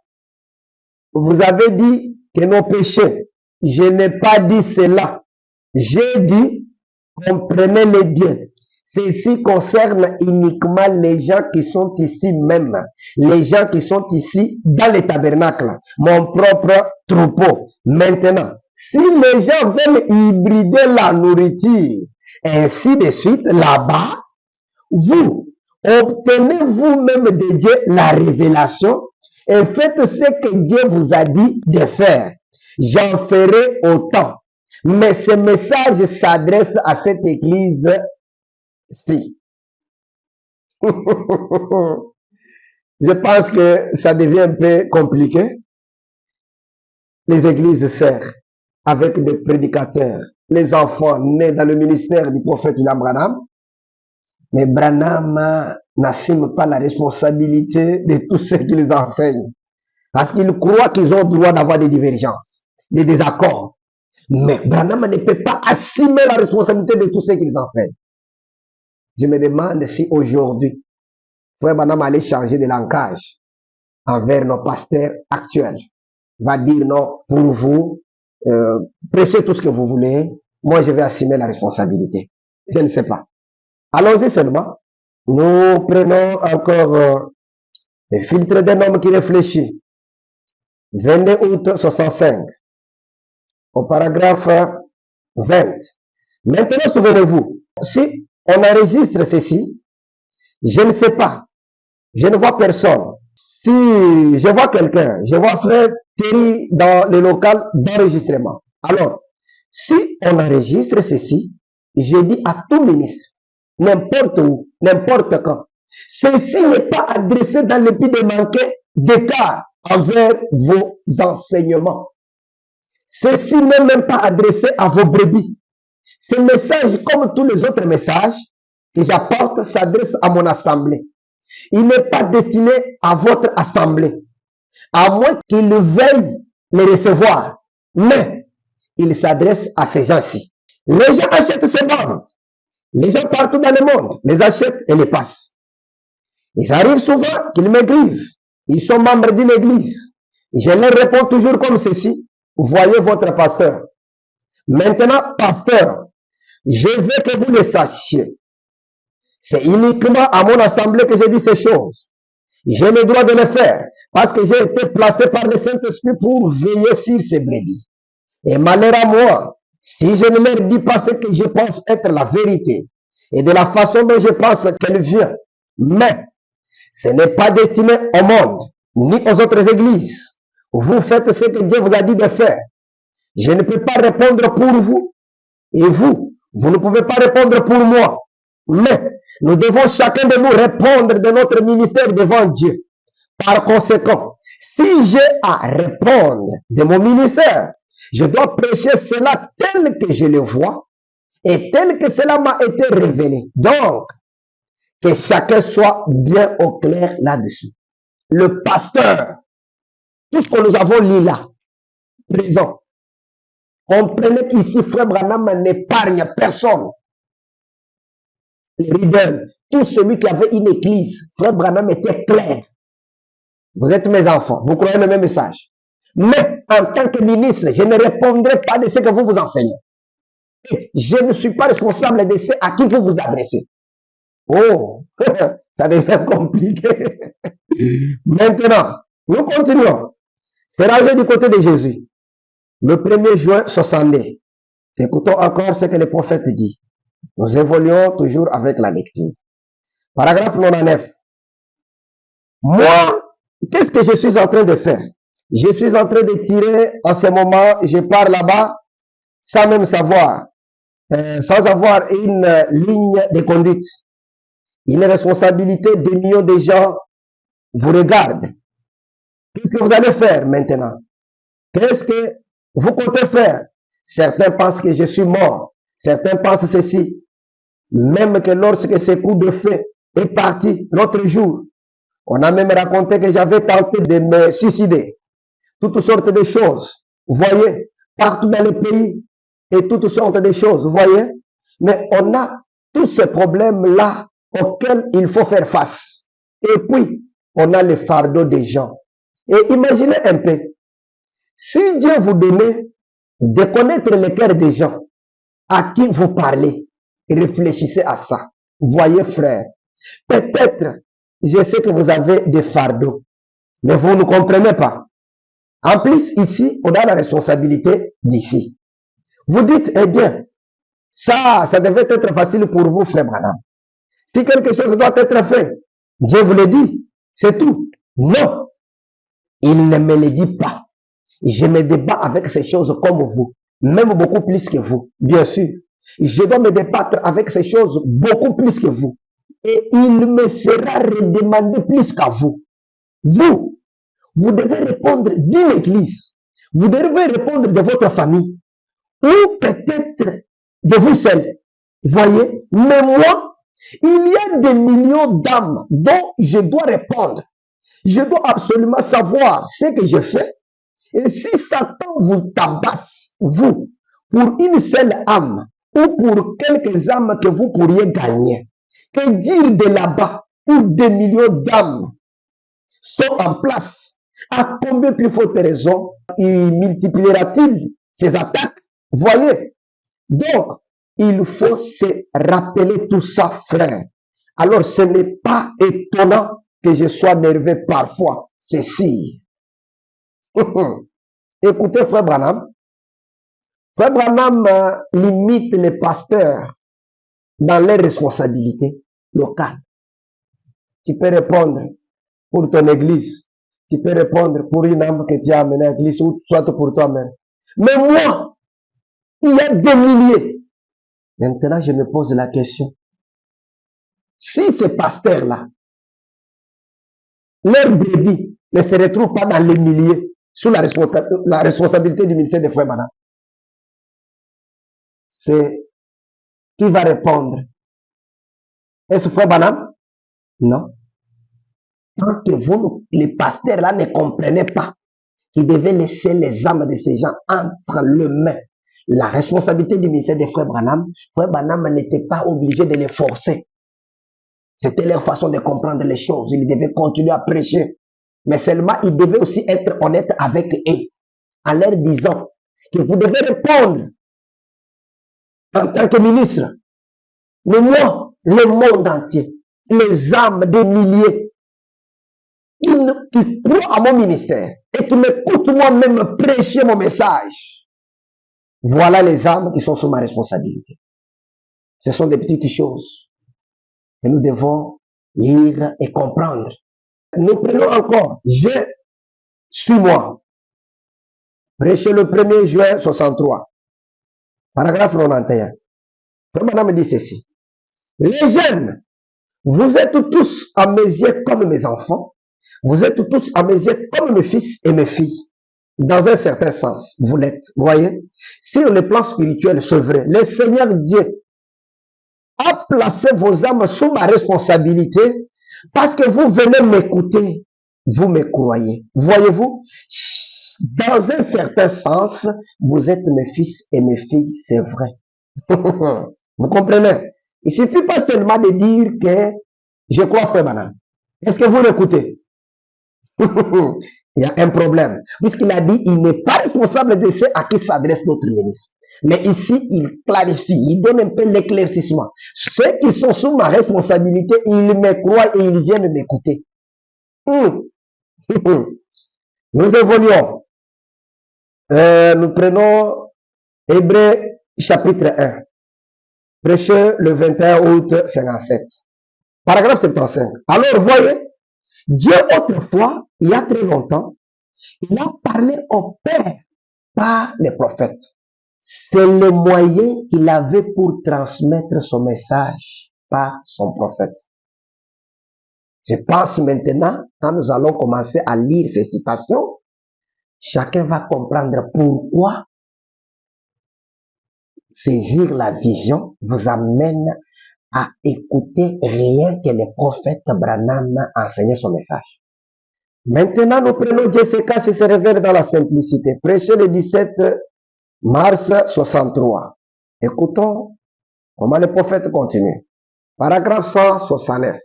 Speaker 1: Vous avez dit que nos péchés, je n'ai pas dit cela. J'ai dit, comprenez-les bien. Ceci concerne uniquement les gens qui sont ici même. Les gens qui sont ici dans les tabernacles. Mon propre troupeau. Maintenant, si les gens veulent hybrider la nourriture, ainsi de suite, là-bas, vous obtenez vous-même de Dieu la révélation et faites ce que Dieu vous a dit de faire. J'en ferai autant. Mais ce message s'adresse à cette église-ci. Je pense que ça devient un peu compliqué. Les églises sœurs, avec des prédicateurs, les enfants nés dans le ministère du prophète William Branham. Mais Branham n'assume pas la responsabilité de tout ce qu'ils enseignent. Parce qu'ils croient qu'ils ont le droit d'avoir des divergences, des désaccords. Mais Branham ne peut pas assumer la responsabilité de tout ce qu'ils enseignent. Je me demande si aujourd'hui, Frère Branham allait changer de langage envers nos pasteurs actuels. Il va dire non, pour vous, prêchez tout ce que vous voulez, moi je vais assumer la responsabilité. Je ne sais pas. Allons-y seulement. Nous prenons encore le filtre d'un homme qui réfléchit. 22 août 65. Au paragraphe 20. Maintenant, souvenez-vous, si on enregistre ceci, je ne sais pas, je ne vois personne. Si je vois quelqu'un, je vois frère Thierry dans le local d'enregistrement. Alors, si on enregistre ceci, je dis à tout ministre, n'importe où, n'importe quand, ceci n'est pas adressé dans le but de manquer d'écart envers vos enseignements. Ceci n'est même pas adressé à vos brebis. Ce message, comme tous les autres messages que j'apporte, s'adresse à mon assemblée. Il n'est pas destiné à votre assemblée, à moins qu'il veuille les recevoir. Mais il s'adresse à ces gens-ci. Les gens achètent ces bandes. Les gens partout dans le monde les achètent et les passent. Ils arrivent souvent qu'ils m'écrivent. Ils sont membres d'une église. Je leur réponds toujours comme ceci. Voyez votre pasteur. Maintenant, pasteur, je veux que vous le sachiez. C'est uniquement à mon assemblée que je dis ces choses. J'ai le droit de le faire parce que j'ai été placé par le Saint-Esprit pour veiller sur ces brebis. Et malheur à moi, si je ne leur dis pas ce que je pense être la vérité et de la façon dont je pense qu'elle vient. Mais ce n'est pas destiné au monde, ni aux autres églises. Vous faites ce que Dieu vous a dit de faire. Je ne peux pas répondre pour vous et vous ne pouvez pas répondre pour moi. Mais nous devons chacun de nous répondre de notre ministère devant Dieu. Par conséquent, si j'ai à répondre de mon ministère, je dois prêcher cela tel que je le vois et tel que cela m'a été révélé. Donc, que chacun soit bien au clair là-dessus. Le pasteur, tout ce que nous avons lu là, présent, comprenez qu'ici, Frère Branham n'épargne personne. Les rebelles, tout celui qui avait une église, Frère Branham était clair. Vous êtes mes enfants, vous croyez le même message. Mais en tant que ministre, je ne répondrai pas de ce que vous vous enseignez. Je ne suis pas responsable de ce à qui vous vous adressez. Oh, ça devient compliqué. Maintenant, nous continuons. C'est rasé du côté de Jésus. Le 1er juin 62. Écoutons encore ce que le prophète dit. Nous évoluons toujours avec la lecture. Paragraphe 99. Moi, qu'est-ce que je suis en train de faire? Je suis en train de tirer en ce moment, je pars là-bas sans même savoir, sans avoir une ligne de conduite. Une responsabilité de millions de gens vous regardent. Qu'est-ce que vous allez faire maintenant? Qu'est-ce que vous comptez faire? Certains pensent que je suis mort. Certains pensent ceci. Même que lorsque ce coup de feu est parti l'autre jour, on a même raconté que j'avais tenté de me suicider. Toutes sortes de choses. Vous voyez, partout dans le pays, et toutes sortes de choses. Vous voyez, mais on a tous ces problèmes-là auxquels il faut faire face. Et puis, on a le fardeau des gens. Et imaginez un peu, si Dieu vous donnait de connaître le cœur des gens à qui vous parlez, réfléchissez à ça. Voyez, frère, peut-être, je sais que vous avez des fardeaux, mais vous ne comprenez pas. En plus, ici, on a la responsabilité d'ici. Vous dites, eh bien, ça devait être facile pour vous, frère Branham. Si quelque chose doit être fait, Dieu vous le dit, c'est tout. Non, il ne me le dit pas. Je me débat avec ces choses comme vous, même beaucoup plus que vous, bien sûr. Je dois me débattre avec ces choses beaucoup plus que vous. Et il me sera redemandé plus qu'à vous. Vous devez répondre d'une église. Vous devez répondre de votre famille. Ou peut-être de vous seul. Voyez, mais moi, il y a des millions d'âmes dont je dois répondre. Je dois absolument savoir ce que je fais. Et si Satan vous tabasse, vous, pour une seule âme, ou pour quelques âmes que vous pourriez gagner, que dire de là-bas, où des millions d'âmes sont en place, à combien plus forte raison il multipliera-t-il ces attaques? Voyez, donc, il faut se rappeler tout ça, frère. Alors, ce n'est pas étonnant que je sois nerveux parfois. C'est si. Écoutez, frère Branham. Frère Branham limite les pasteurs dans les responsabilités locales. Tu peux répondre pour ton église. Tu peux répondre pour une âme que tu as amenée à l'église ou soit pour toi-même. Mais moi, il y a des milliers. Maintenant, je me pose la question. Si ces pasteurs-là, leur brebis ne se retrouve pas dans les milliers sous la responsabilité du ministère des Frères Bana, c'est qui va répondre? Est-ce Frère Bana? Non. Tant que vous, les pasteurs là, ne comprenez pas qu'ils devaient laisser les âmes de ces gens entre les mains, la responsabilité du ministère des Frères Branham n'était pas obligé de les forcer. C'était leur façon de comprendre les choses. Ils devaient continuer à prêcher. Mais seulement, ils devaient aussi être honnêtes avec eux, en leur disant que vous devez répondre en tant que ministre. Mais moi, le monde entier, les âmes des milliers, qui croient à mon ministère et qui m'écoutent moi-même prêcher mon message, voilà les âmes qui sont sous ma responsabilité. Ce sont des petites choses que nous devons lire et comprendre. Nous prenons encore, suis-moi. Prêché le 1er juin 63, paragraphe 91. Madame me dit ceci. Les jeunes, vous êtes tous à mes yeux comme mes enfants. Vous êtes tous à mes yeux comme mes fils et mes filles. Dans un certain sens, vous l'êtes. Vous voyez? Sur le plan spirituel, c'est vrai. Le Seigneur Dieu a placé vos âmes sous ma responsabilité parce que vous venez m'écouter. Vous me croyez. Voyez-vous? Dans un certain sens, vous êtes mes fils et mes filles, c'est vrai. Vous comprenez? Il ne suffit pas seulement de dire que je crois Frère Branham. Est-ce que vous l'écoutez? Il y a un problème. Puisqu'il a dit, il n'est pas responsable de ce à qui s'adresse notre ministre. Mais ici, il clarifie, il donne un peu l'éclaircissement. Ceux qui sont sous ma responsabilité, ils me croient et ils viennent m'écouter. Nous évoluons. Nous prenons Hébreux chapitre 1. Prêché le 21 août 57. Paragraphe 75. Alors, voyez, Dieu autrefois, il y a très longtemps, il a parlé au Père par les prophètes. C'est le moyen qu'il avait pour transmettre son message par son prophète. Je pense maintenant, quand nous allons commencer à lire ces citations, chacun va comprendre pourquoi saisir la vision vous amène à écouter rien que le prophète Branham enseignait son message. Maintenant, nous prenons Jessica qui se révèle dans la simplicité. Prêché le 17 mars 63. Écoutons comment le prophète continue. Paragraphe 169.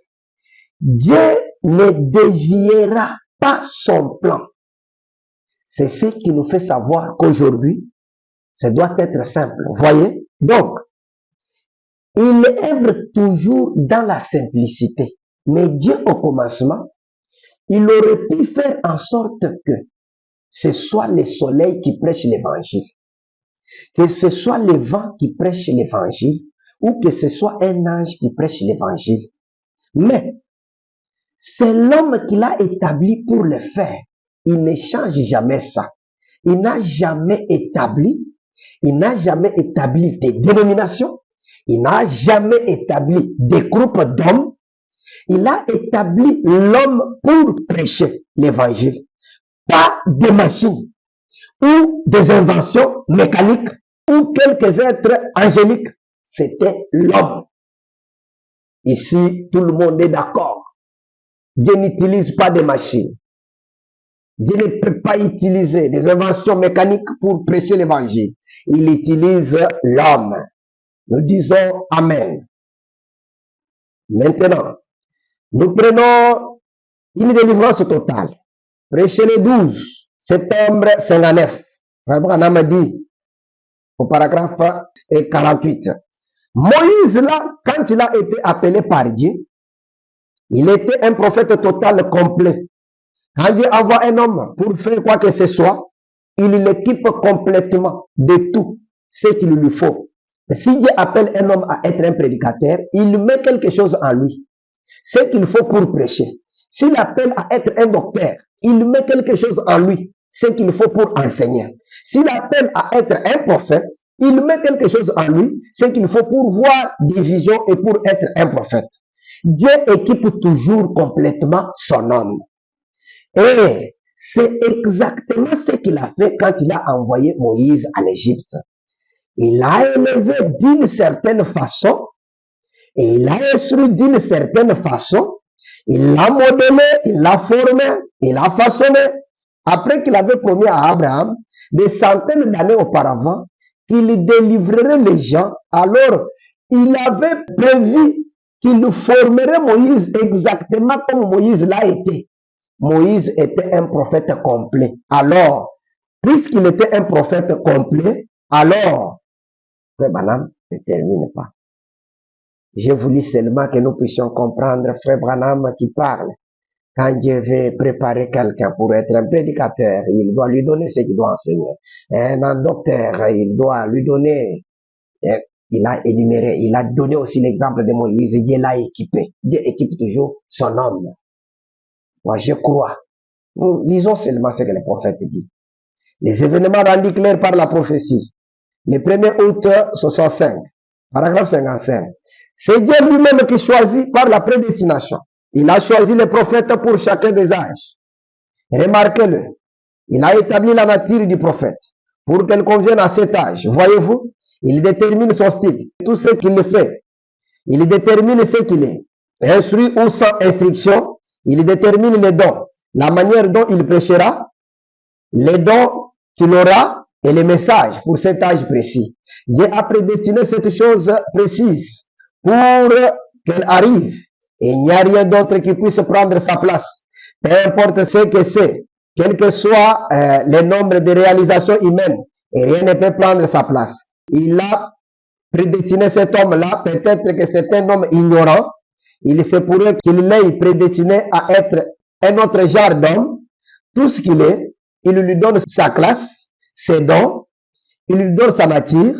Speaker 1: Dieu ne déviera pas son plan. C'est ce qui nous fait savoir qu'aujourd'hui, ça doit être simple. Voyez? Donc, il œuvre toujours dans la simplicité. Mais Dieu, au commencement, il aurait pu faire en sorte que ce soit le soleil qui prêche l'évangile, que ce soit le vent qui prêche l'évangile, ou que ce soit un ange qui prêche l'évangile. Mais, c'est l'homme qui l'a établi pour le faire. Il ne change jamais ça. Il n'a jamais établi des dénominations. Il n'a jamais établi des groupes d'hommes. Il a établi l'homme pour prêcher l'évangile. Pas des machines ou des inventions mécaniques ou quelques êtres angéliques. C'était l'homme. Ici, tout le monde est d'accord. Dieu n'utilise pas des machines. Dieu ne peut pas utiliser des inventions mécaniques pour prêcher l'évangile. Il utilise l'homme. Nous disons Amen. Maintenant, nous prenons une délivrance totale. Prêché le 12 septembre 59. Frère Branham dit au paragraphe 48. Moïse, là, quand il a été appelé par Dieu, il était un prophète total complet. Quand Dieu envoie un homme pour faire quoi que ce soit, il l'équipe complètement de tout ce qu'il lui faut. Si Dieu appelle un homme à être un prédicateur, il met quelque chose en lui. Ce qu'il faut pour prêcher. S'il appelle à être un docteur, il met quelque chose en lui. Ce qu'il faut pour enseigner. S'il appelle à être un prophète, il met quelque chose en lui. Ce qu'il faut pour voir des visions et pour être un prophète. Dieu équipe toujours complètement son homme. Et c'est exactement ce qu'il a fait quand il a envoyé Moïse en Égypte. Il l'a élevé d'une certaine façon et il l'a instruit d'une certaine façon. Il l'a modelé, il l'a formé, il l'a façonné. Après qu'il avait promis à Abraham, des centaines d'années auparavant, qu'il délivrerait les gens, alors il avait prévu qu'il formerait Moïse exactement comme Moïse l'a été. Moïse était un prophète complet. Alors, puisqu'il était un prophète complet, alors, Frère Branham ne termine pas. J'ai voulu seulement que nous puissions comprendre Frère Branham qui parle. Quand Dieu veut préparer quelqu'un pour être un prédicateur, il doit lui donner ce qu'il doit enseigner. Un docteur, il doit lui donner. Il a énuméré, il a donné aussi l'exemple de Moïse. Dieu l'a équipé. Dieu équipe toujours son homme. Moi, je crois. Nous lisons seulement ce que le prophète dit. Les événements rendus clairs par la prophétie. Le 1er août 65, paragraphe 55. C'est Dieu lui-même qui choisit par la prédestination. Il a choisi les prophètes pour chacun des âges. Remarquez-le. Il a établi la nature du prophète pour qu'elle convienne à cet âge. Voyez-vous, il détermine son style, tout ce qu'il fait. Il détermine ce qu'il est. Instruit ou sans instruction, il détermine les dons, la manière dont il prêchera, les dons qu'il aura et les messages pour cet âge précis. Dieu a prédestiné cette chose précise pour qu'elle arrive. Et il n'y a rien d'autre qui puisse prendre sa place. Peu importe ce que c'est, quel que soit le nombre de réalisations humaines, et rien ne peut prendre sa place. Il a prédestiné cet homme-là, peut-être que c'est un homme ignorant. Il se pourrait qu'il l'ait prédestiné à être un autre genre d'homme. Tout ce qu'il est, il lui donne sa classe, ses dons, il lui donne sa nature,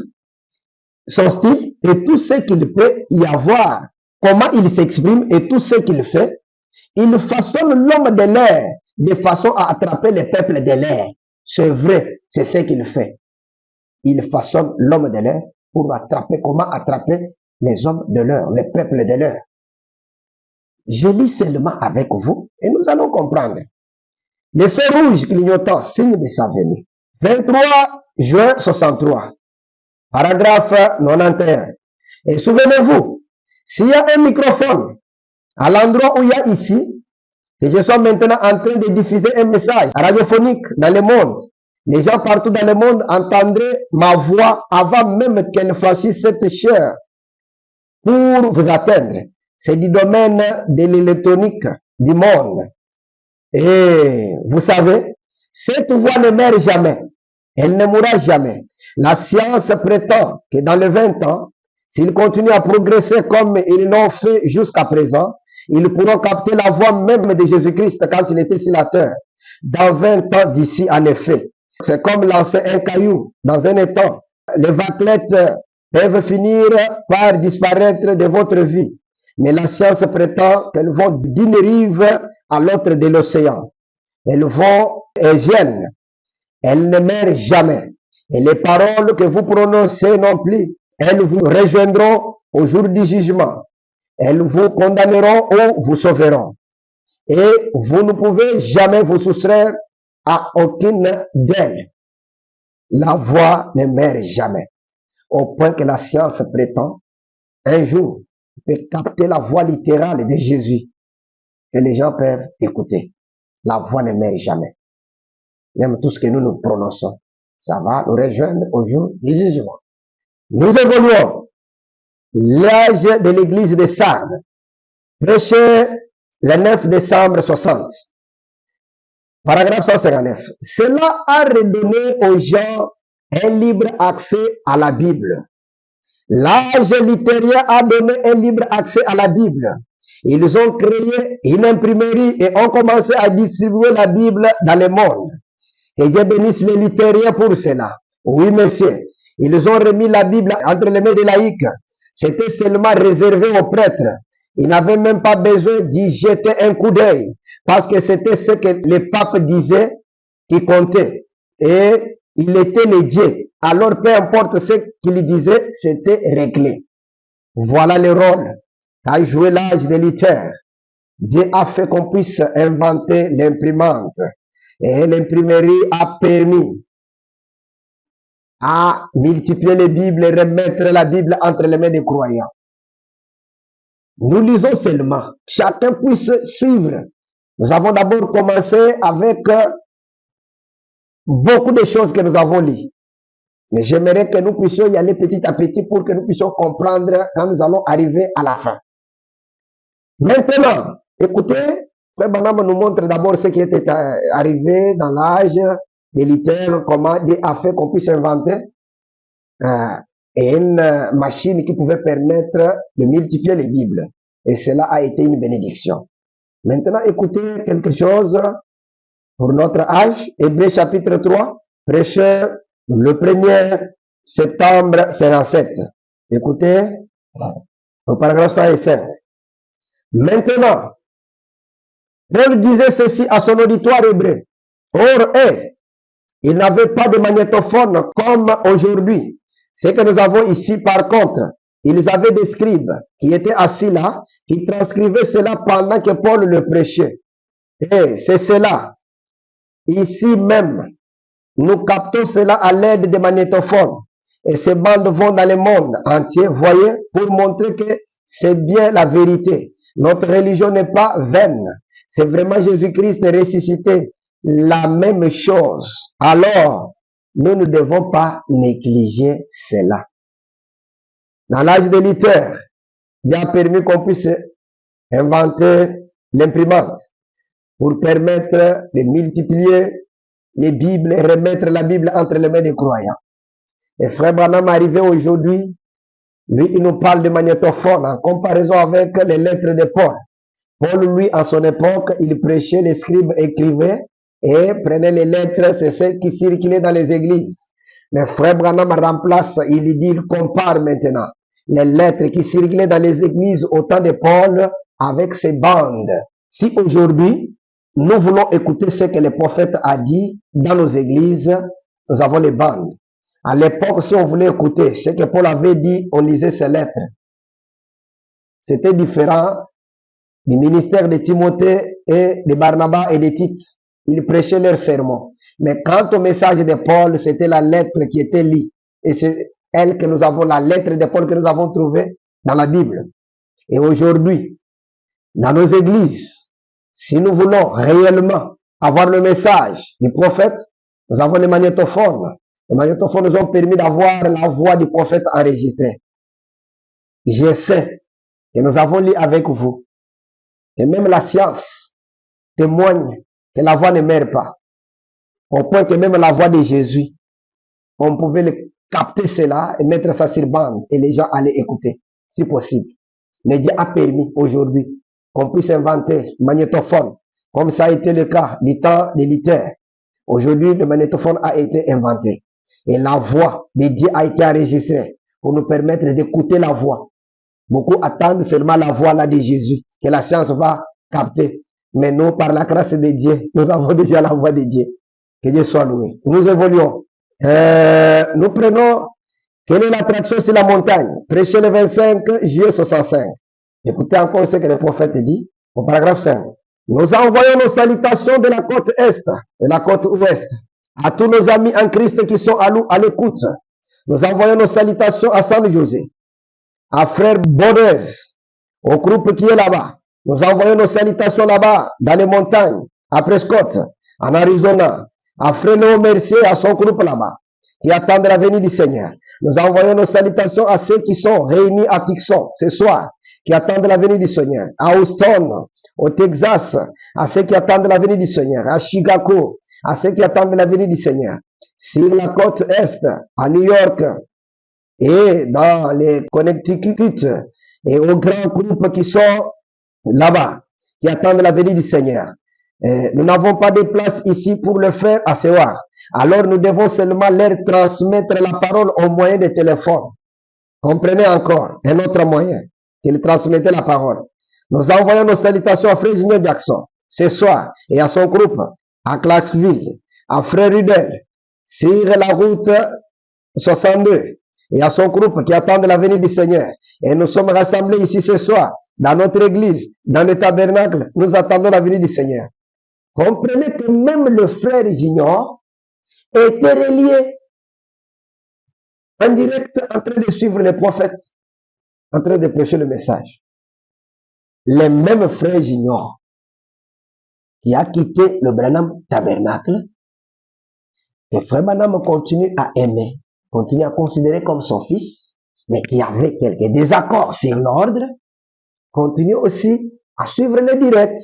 Speaker 1: son style et tout ce qu'il peut y avoir. Comment il s'exprime et tout ce qu'il fait. Il façonne l'homme de l'air de façon à attraper les peuples de l'air. C'est vrai, c'est ce qu'il fait. Il façonne l'homme de l'air pour attraper, comment attraper les hommes de l'air, les peuples de l'air. Je lis seulement avec vous et nous allons comprendre. Les feux rouges clignotant, signe de sa venue. 23 juin 63, paragraphe 91. Et souvenez-vous, s'il y a un microphone à l'endroit où il y a ici, que je sois maintenant en train de diffuser un message radiophonique dans le monde, les gens partout dans le monde entendraient ma voix avant même qu'elle franchisse cette chair pour vous atteindre. C'est du domaine de l'électronique du monde. Et vous savez, cette voix ne meurt jamais. Elle ne mourra jamais. La science prétend que dans les 20 ans, s'ils continuent à progresser comme ils l'ont fait jusqu'à présent, ils pourront capter la voix même de Jésus-Christ quand il était sur la terre. Dans 20 ans d'ici, en effet. C'est comme lancer un caillou dans un étang. Les vaguelettes peuvent finir par disparaître de votre vie. Mais la science prétend qu'elles vont d'une rive à l'autre de l'océan. Elles vont et viennent. Elles ne meurent jamais. Et les paroles que vous prononcez non plus, elles vous rejoindront au jour du jugement. Elles vous condamneront ou vous sauveront. Et vous ne pouvez jamais vous soustraire à aucune d'elles. La voix ne meurt jamais. Au point que la science prétend, un jour, peut capter la voix littérale de Jésus que les gens peuvent écouter. La voix ne meurt jamais. Même tout ce que nous prononçons, ça va nous rejoindre au jour du jugement. Nous évoluons. L'âge de l'église de Sardes, prêché le 9 décembre 60. Paragraphe 159. Cela a redonné aux gens un libre accès à la Bible. L'âge littéraire a donné un libre accès à la Bible. Ils ont créé une imprimerie et ont commencé à distribuer la Bible dans le monde. Et Dieu bénisse les littéraires pour cela. Oui, monsieur. Ils ont remis la Bible entre les mains des laïcs. C'était seulement réservé aux prêtres. Ils n'avaient même pas besoin d'y jeter un coup d'œil parce que c'était ce que le pape disait qui comptait. Et il était le Dieu. Alors, peu importe ce qu'il disait, c'était réglé. Voilà le rôle qu'a joué l'âge de Luther. Dieu a fait qu'on puisse inventer l'imprimante. Et l'imprimerie a permis à multiplier les Bibles et remettre la Bible entre les mains des croyants. Nous lisons seulement. Chacun puisse suivre. Nous avons d'abord commencé avec beaucoup de choses que nous avons lues. Mais j'aimerais que nous puissions y aller petit à petit pour que nous puissions comprendre quand nous allons arriver à la fin. Maintenant, écoutez, Frère Branham nous montre d'abord ce qui était arrivé dans l'âge de Luther, comment Dieu a fait qu'on puisse inventer une machine qui pouvait permettre de multiplier les Bibles. Et cela a été une bénédiction. Maintenant, écoutez quelque chose pour notre âge. Hébreux chapitre 3, prêché le 1er septembre 57. Écoutez, au paragraphe 105. Maintenant, Paul disait ceci à son auditoire hébreu. Or, il n'avait pas de magnétophone comme aujourd'hui. Ce que nous avons ici, par contre, ils avaient des scribes qui étaient assis là, qui transcrivaient cela pendant que Paul le prêchait. Et c'est cela. Ici même, nous captons cela à l'aide des magnétophones. Et ces bandes vont dans le monde entier, voyez, pour montrer que c'est bien la vérité. Notre religion n'est pas vaine. C'est vraiment Jésus-Christ ressuscité. La même chose. Alors, nous ne devons pas négliger cela. Dans l'âge de Luther, Dieu a permis qu'on puisse inventer l'imprimante pour permettre de multiplier les Bibles et remettre la Bible entre les mains des croyants. Et Frère Branham arrivé aujourd'hui, lui, il nous parle de magnétophone en comparaison avec les lettres de Paul. Paul, lui, à son époque, il prêchait, les scribes écrivaient et prenaient les lettres, c'est celles qui circulaient dans les églises. Mais Frère Branham remplace, il dit, il compare maintenant les lettres qui circulaient dans les églises au temps de Paul avec ces bandes. Si aujourd'hui, nous voulons écouter ce que le prophète a dit dans nos églises, nous avons les bandes. À l'époque, si on voulait écouter ce que Paul avait dit, on lisait ses lettres. C'était différent du ministère de Timothée et de Barnabas et de Tite. Ils prêchaient leurs sermons. Mais quant au message de Paul, c'était la lettre qui était lue. Et c'est elle que nous avons, la lettre de Paul que nous avons trouvée dans la Bible. Et aujourd'hui, dans nos églises, si nous voulons réellement avoir le message du prophète, nous avons les magnétophones. Les magnétophones nous ont permis d'avoir la voix du prophète enregistrée. Je sais que nous avons lu avec vous. Et même la science témoigne que la voix ne meurt pas. Au point que même la voix de Jésus, on pouvait le capter cela et mettre ça sur bande et les gens allaient écouter, si possible. Mais Dieu a permis aujourd'hui qu'on puisse inventer magnétophone, comme ça a été le cas du temps de Luther. Aujourd'hui, le magnétophone a été inventé. Et la voix de Dieu a été enregistrée pour nous permettre d'écouter la voix. Beaucoup attendent seulement la voix là de Jésus, que la science va capter. Mais nous, par la grâce de Dieu, nous avons déjà la voix de Dieu. Que Dieu soit loué. Nous évoluons. Nous prenons quelle est l'attraction sur la montagne. Prêcher le 25 juillet 65. Écoutez encore ce que le prophète dit au paragraphe 5. Nous envoyons nos salutations de la côte est et la côte ouest à tous nos amis en Christ qui sont à l'écoute. Nous envoyons nos salutations à San José, à Frère Bonez, au groupe qui est là-bas. Nous envoyons nos salutations là-bas, dans les montagnes, à Prescott, en Arizona, à Frère Léo Mercier, à son groupe là-bas, qui attendent la venue du Seigneur. Nous envoyons nos salutations à ceux qui sont réunis à Tucson ce soir, qui attendent la venue du Seigneur. À Houston, au Texas, à ceux qui attendent la venue du Seigneur. À Chicago, à ceux qui attendent la venue du Seigneur. Sur la côte est, à New York, et dans les Connecticut, et aux grands groupes qui sont là-bas, qui attendent la venue du Seigneur. Nous n'avons pas de place ici pour le faire à ce soir. Alors nous devons seulement leur transmettre la parole au moyen de téléphone. Comprenez encore un autre moyen qu'il transmettait la parole. Nous envoyons nos salutations à Frère Junior Jackson ce soir et à son groupe à Clarksville, à Frère Rudel sur la route 62 et à son groupe qui attendent la venue du Seigneur. Et nous sommes rassemblés ici ce soir dans notre église, dans le tabernacle. Nous attendons la venue du Seigneur. Comprenez que même le frère Junior était relié en direct en train de suivre les prophètes, en train de prêcher le message. Les mêmes frères Junior qui a quitté le Branham Tabernacle, que frère Branham continue à aimer, continue à considérer comme son fils, mais qui avait quelques désaccords sur l'ordre, continue aussi à suivre les directs.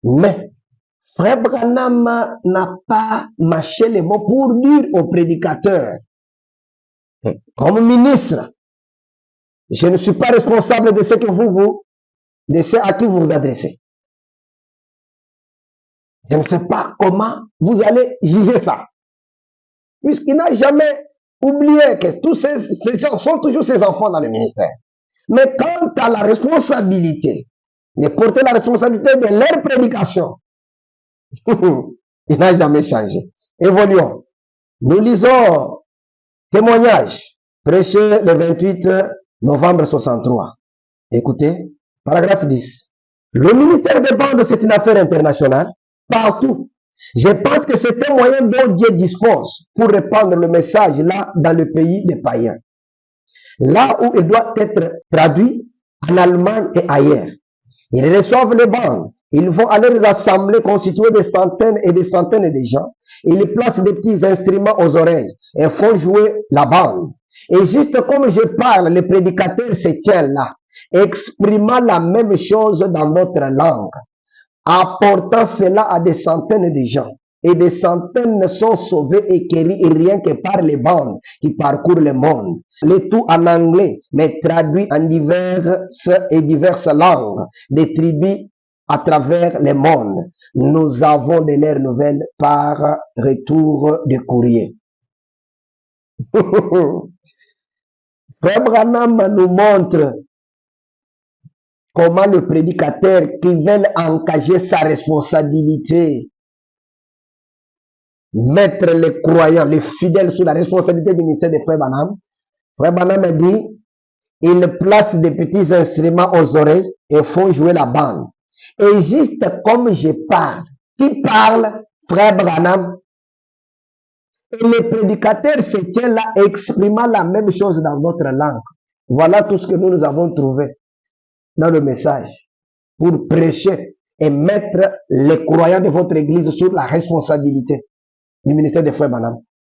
Speaker 1: Mais frère Branham n'a pas mâché les mots pour dire aux prédicateurs, comme ministre, je ne suis pas responsable de ce que de ce à qui vous vous adressez. Je ne sais pas comment vous allez juger ça. Puisqu'il n'a jamais oublié que tous ces gens sont toujours ses enfants dans le ministère. Mais quant à la responsabilité, de porter la responsabilité de leur prédication, il n'a jamais changé. Évoluons. Nous lisons témoignage prêché le 28 novembre 63. Écoutez, paragraphe 10. Le ministère des bandes, c'est une affaire internationale. Partout. Je pense que c'est un moyen dont Dieu dispose pour répandre le message là dans le pays des païens. Là où il doit être traduit, en Allemagne et ailleurs. Ils reçoivent les bandes. Ils vont à leurs assemblées constituées de centaines et de centaines de gens. Ils placent des petits instruments aux oreilles et font jouer la bande. Et juste comme je parle, le prédicateur se tient là, exprimant la même chose dans notre langue, apportant cela à des centaines de gens. Et des centaines sont sauvés et guéris rien que par les bandes qui parcourent le monde. Le tout en anglais, mais traduit en diverses langues, des tribus à travers le monde. Nous avons de leurs nouvelles par retour de courrier. Frère Branham nous montre comment le prédicateur qui veut engager sa responsabilité, mettre les croyants, les fidèles sous la responsabilité du ministère de Frère Branham. Frère Branham dit, il place des petits instruments aux oreilles et font jouer la bande. Et juste comme je parle, qui parle? Frère Branham. Et le prédicateur se tient là exprimant la même chose dans notre langue. Voilà tout ce que nous avons trouvé dans le message pour prêcher et mettre les croyants de votre église sur la responsabilité du ministère de Frère Branham.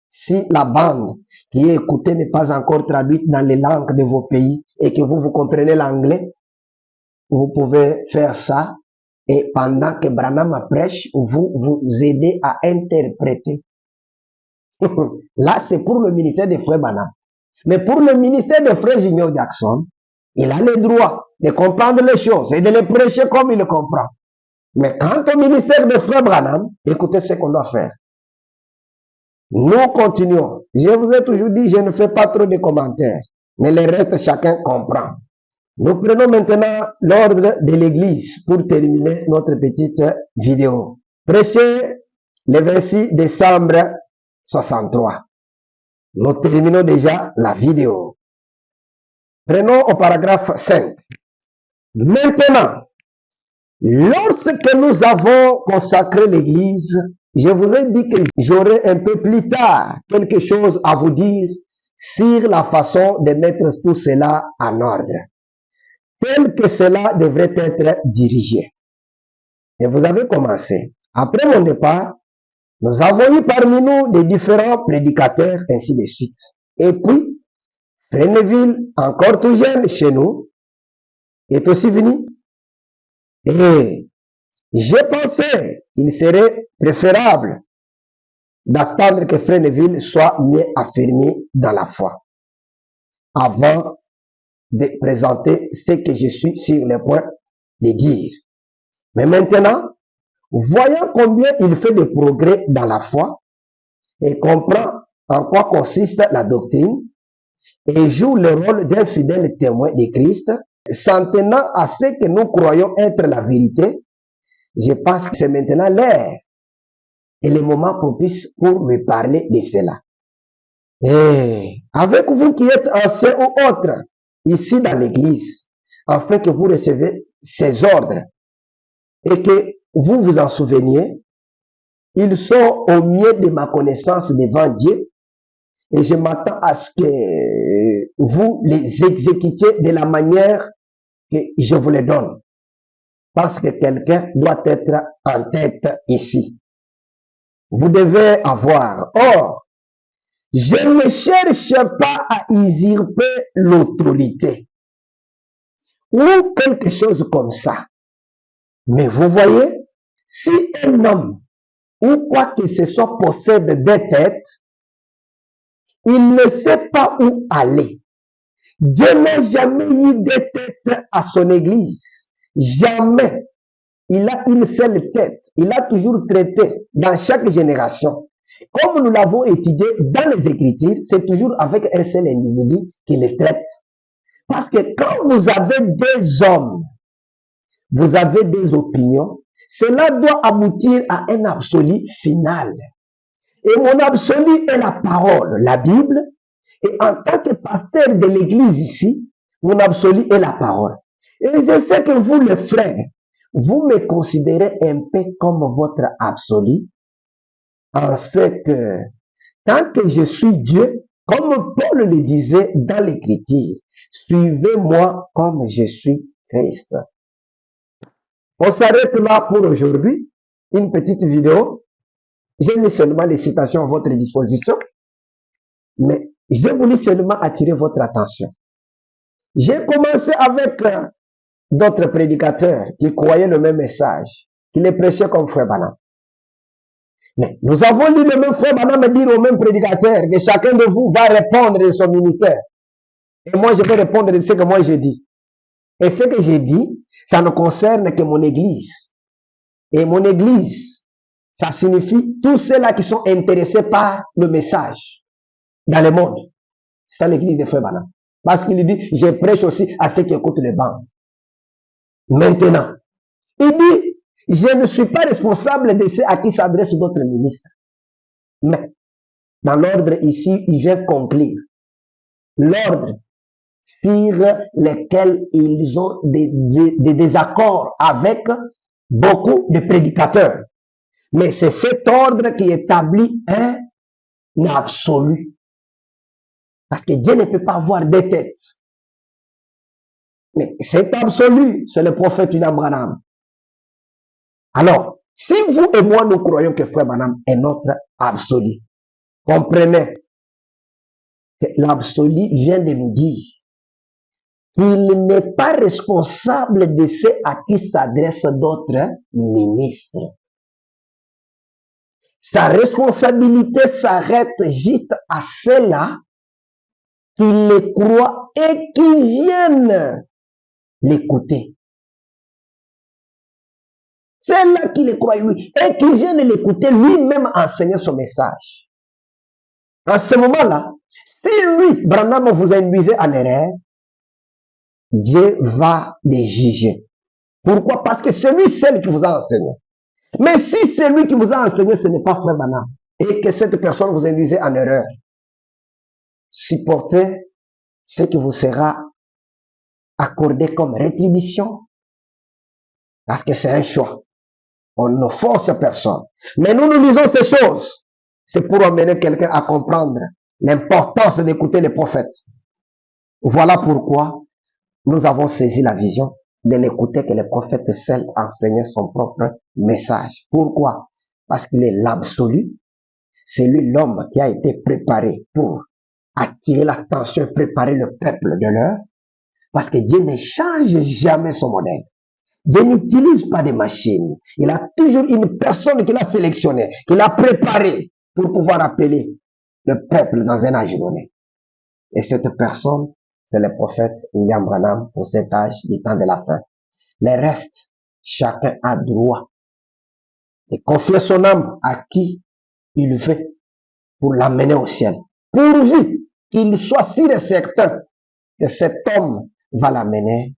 Speaker 1: Si la bande qui est écoutée n'est pas encore traduite dans les langues de vos pays et que vous comprenez l'anglais, vous pouvez faire ça et pendant que Branham prêche, vous aidez à interpréter. Là, c'est pour le ministère de Frère Branham. Mais pour le ministère de Frère Junior Jackson, il a le droit de comprendre les choses et de les prêcher comme il le comprend. Mais quant au ministère de Frère Branham, écoutez ce qu'on doit faire. Nous continuons. Je vous ai toujours dit, je ne fais pas trop de commentaires. Mais le reste, chacun comprend. Nous prenons maintenant l'ordre de l'église pour terminer notre petite vidéo. Prêcher le 26 décembre 63. Nous terminons déjà la vidéo. Prenons au paragraphe 5. Maintenant, lorsque nous avons consacré l'église, je vous ai dit que j'aurai un peu plus tard quelque chose à vous dire sur la façon de mettre tout cela en ordre, tel que cela devrait être dirigé. Et vous avez commencé. Après mon départ, nous avons eu parmi nous des différents prédicateurs, ainsi de suite. Et puis, Frère encore tout jeune chez nous, est aussi venu. Et j'ai pensé qu'il serait préférable d'attendre que Frère Neville soit mieux affirmé dans la foi, avant de présenter ce que je suis sur le point de dire. Mais maintenant, voyant combien il fait de progrès dans la foi, et comprend en quoi consiste la doctrine et joue le rôle d'un fidèle témoin de Christ, s'en tenant à ce que nous croyons être la vérité, je pense que c'est maintenant l'heure et le moment propice pour me parler de cela. Et avec vous qui êtes anciens ou autres, ici dans l'église, afin que vous recevez ces ordres et que vous vous en souveniez, ils sont au mieux de ma connaissance devant Dieu et je m'attends à ce que vous les exécutiez de la manière que je vous les donne. Parce que quelqu'un doit être en tête ici. Vous devez avoir. Or, je ne cherche pas à usurper l'autorité ou quelque chose comme ça. Mais vous voyez, si un homme ou quoi que ce soit possède des têtes, il ne sait pas où aller. Dieu n'a jamais eu de tête à son église. Jamais. Il a une seule tête. Il a toujours traité dans chaque génération. Comme nous l'avons étudié dans les Écritures, c'est toujours avec un seul individu qui les traite. Parce que quand vous avez des hommes, vous avez des opinions, cela doit aboutir à un absolu final. Et mon absolu est la parole, la Bible. Et en tant que pasteur de l'église ici, mon absolu est la parole. Et je sais que vous, les frères, vous me considérez un peu comme votre absolu, en ce que, tant que je suis Dieu, comme Paul le disait dans l'Écriture, suivez-moi comme je suis Christ. On s'arrête là pour aujourd'hui. Une petite vidéo. J'ai mis seulement les citations à votre disposition, mais je voulais seulement attirer votre attention. J'ai commencé avec d'autres prédicateurs qui croyaient le même message, qui les prêchaient comme Frère Branham. Mais nous avons lu le même Frère Branham dire au même prédicateur que chacun de vous va répondre de son ministère. Et moi, je vais répondre de ce que moi j'ai dit. Et ce que j'ai dit, ça ne concerne que mon église. Et mon église, ça signifie tous ceux-là qui sont intéressés par le message dans le monde. C'est l'église de Frère Branham. Parce qu'il dit, je prêche aussi à ceux qui écoutent les bandes. Maintenant, il dit, je ne suis pas responsable de ceux à qui s'adressent d'autres ministres. Mais, dans l'ordre ici, il vient conclure. L'ordre sur lequel ils ont des désaccords avec beaucoup de prédicateurs. Mais c'est cet ordre qui établit un absolu. Parce que Dieu ne peut pas avoir deux têtes. Mais c'est absolu, c'est le prophète William Branham. Alors, si vous et moi nous croyons que Frère Branham est notre absolu, comprenez que l'absolu vient de nous dire qu'il n'est pas responsable de ceux à qui s'adressent d'autres ministres. Sa responsabilité s'arrête juste à ceux-là qui le croient et qui viennent l'écouter. Ceux-là qui le croient lui et qui viennent l'écouter lui-même enseigner son message. En ce moment-là, si lui, Branham, vous induisez en erreur, Dieu va les juger. Pourquoi? Parce que c'est lui seul qui vous a enseigné. Mais si c'est lui qui vous a enseigné, ce n'est pas Frère Branham, et que cette personne vous induisait en erreur, supportez ce qui vous sera accordé comme rétribution, parce que c'est un choix. On ne force personne. Mais nous lisons ces choses. C'est pour amener quelqu'un à comprendre l'importance d'écouter les prophètes. Voilà pourquoi nous avons saisi la vision de n'écouter que les prophètes seuls enseigner son propre message. Pourquoi? Parce qu'il est l'absolu. C'est lui l'homme qui a été préparé pour attirer l'attention et préparer le peuple de l'heure. Parce que Dieu ne change jamais son modèle. Dieu n'utilise pas de machines. Il a toujours une personne qu'il a sélectionnée, qu'il a préparée pour pouvoir appeler le peuple dans un âge donné. Et cette personne, c'est le prophète William Branham pour cet âge du temps de la fin. Le reste, chacun a droit de confier son âme à qui il veut. pour l'amener au ciel. Pourvu qu'il soit sûr et certain que cet homme va l'amener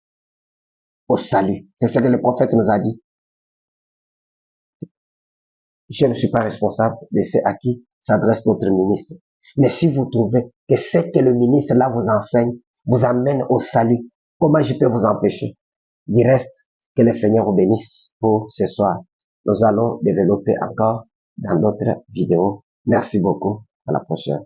Speaker 1: au salut. C'est ce que le prophète nous a dit. Je ne suis pas responsable de ce à qui s'adresse notre ministre. Mais si vous trouvez que ce que le ministre là vous enseigne vous amène au salut, comment je peux vous empêcher? Du reste, que le Seigneur vous bénisse pour ce soir. Nous allons développer encore dans d'autres vidéos. Merci beaucoup. À la prochaine.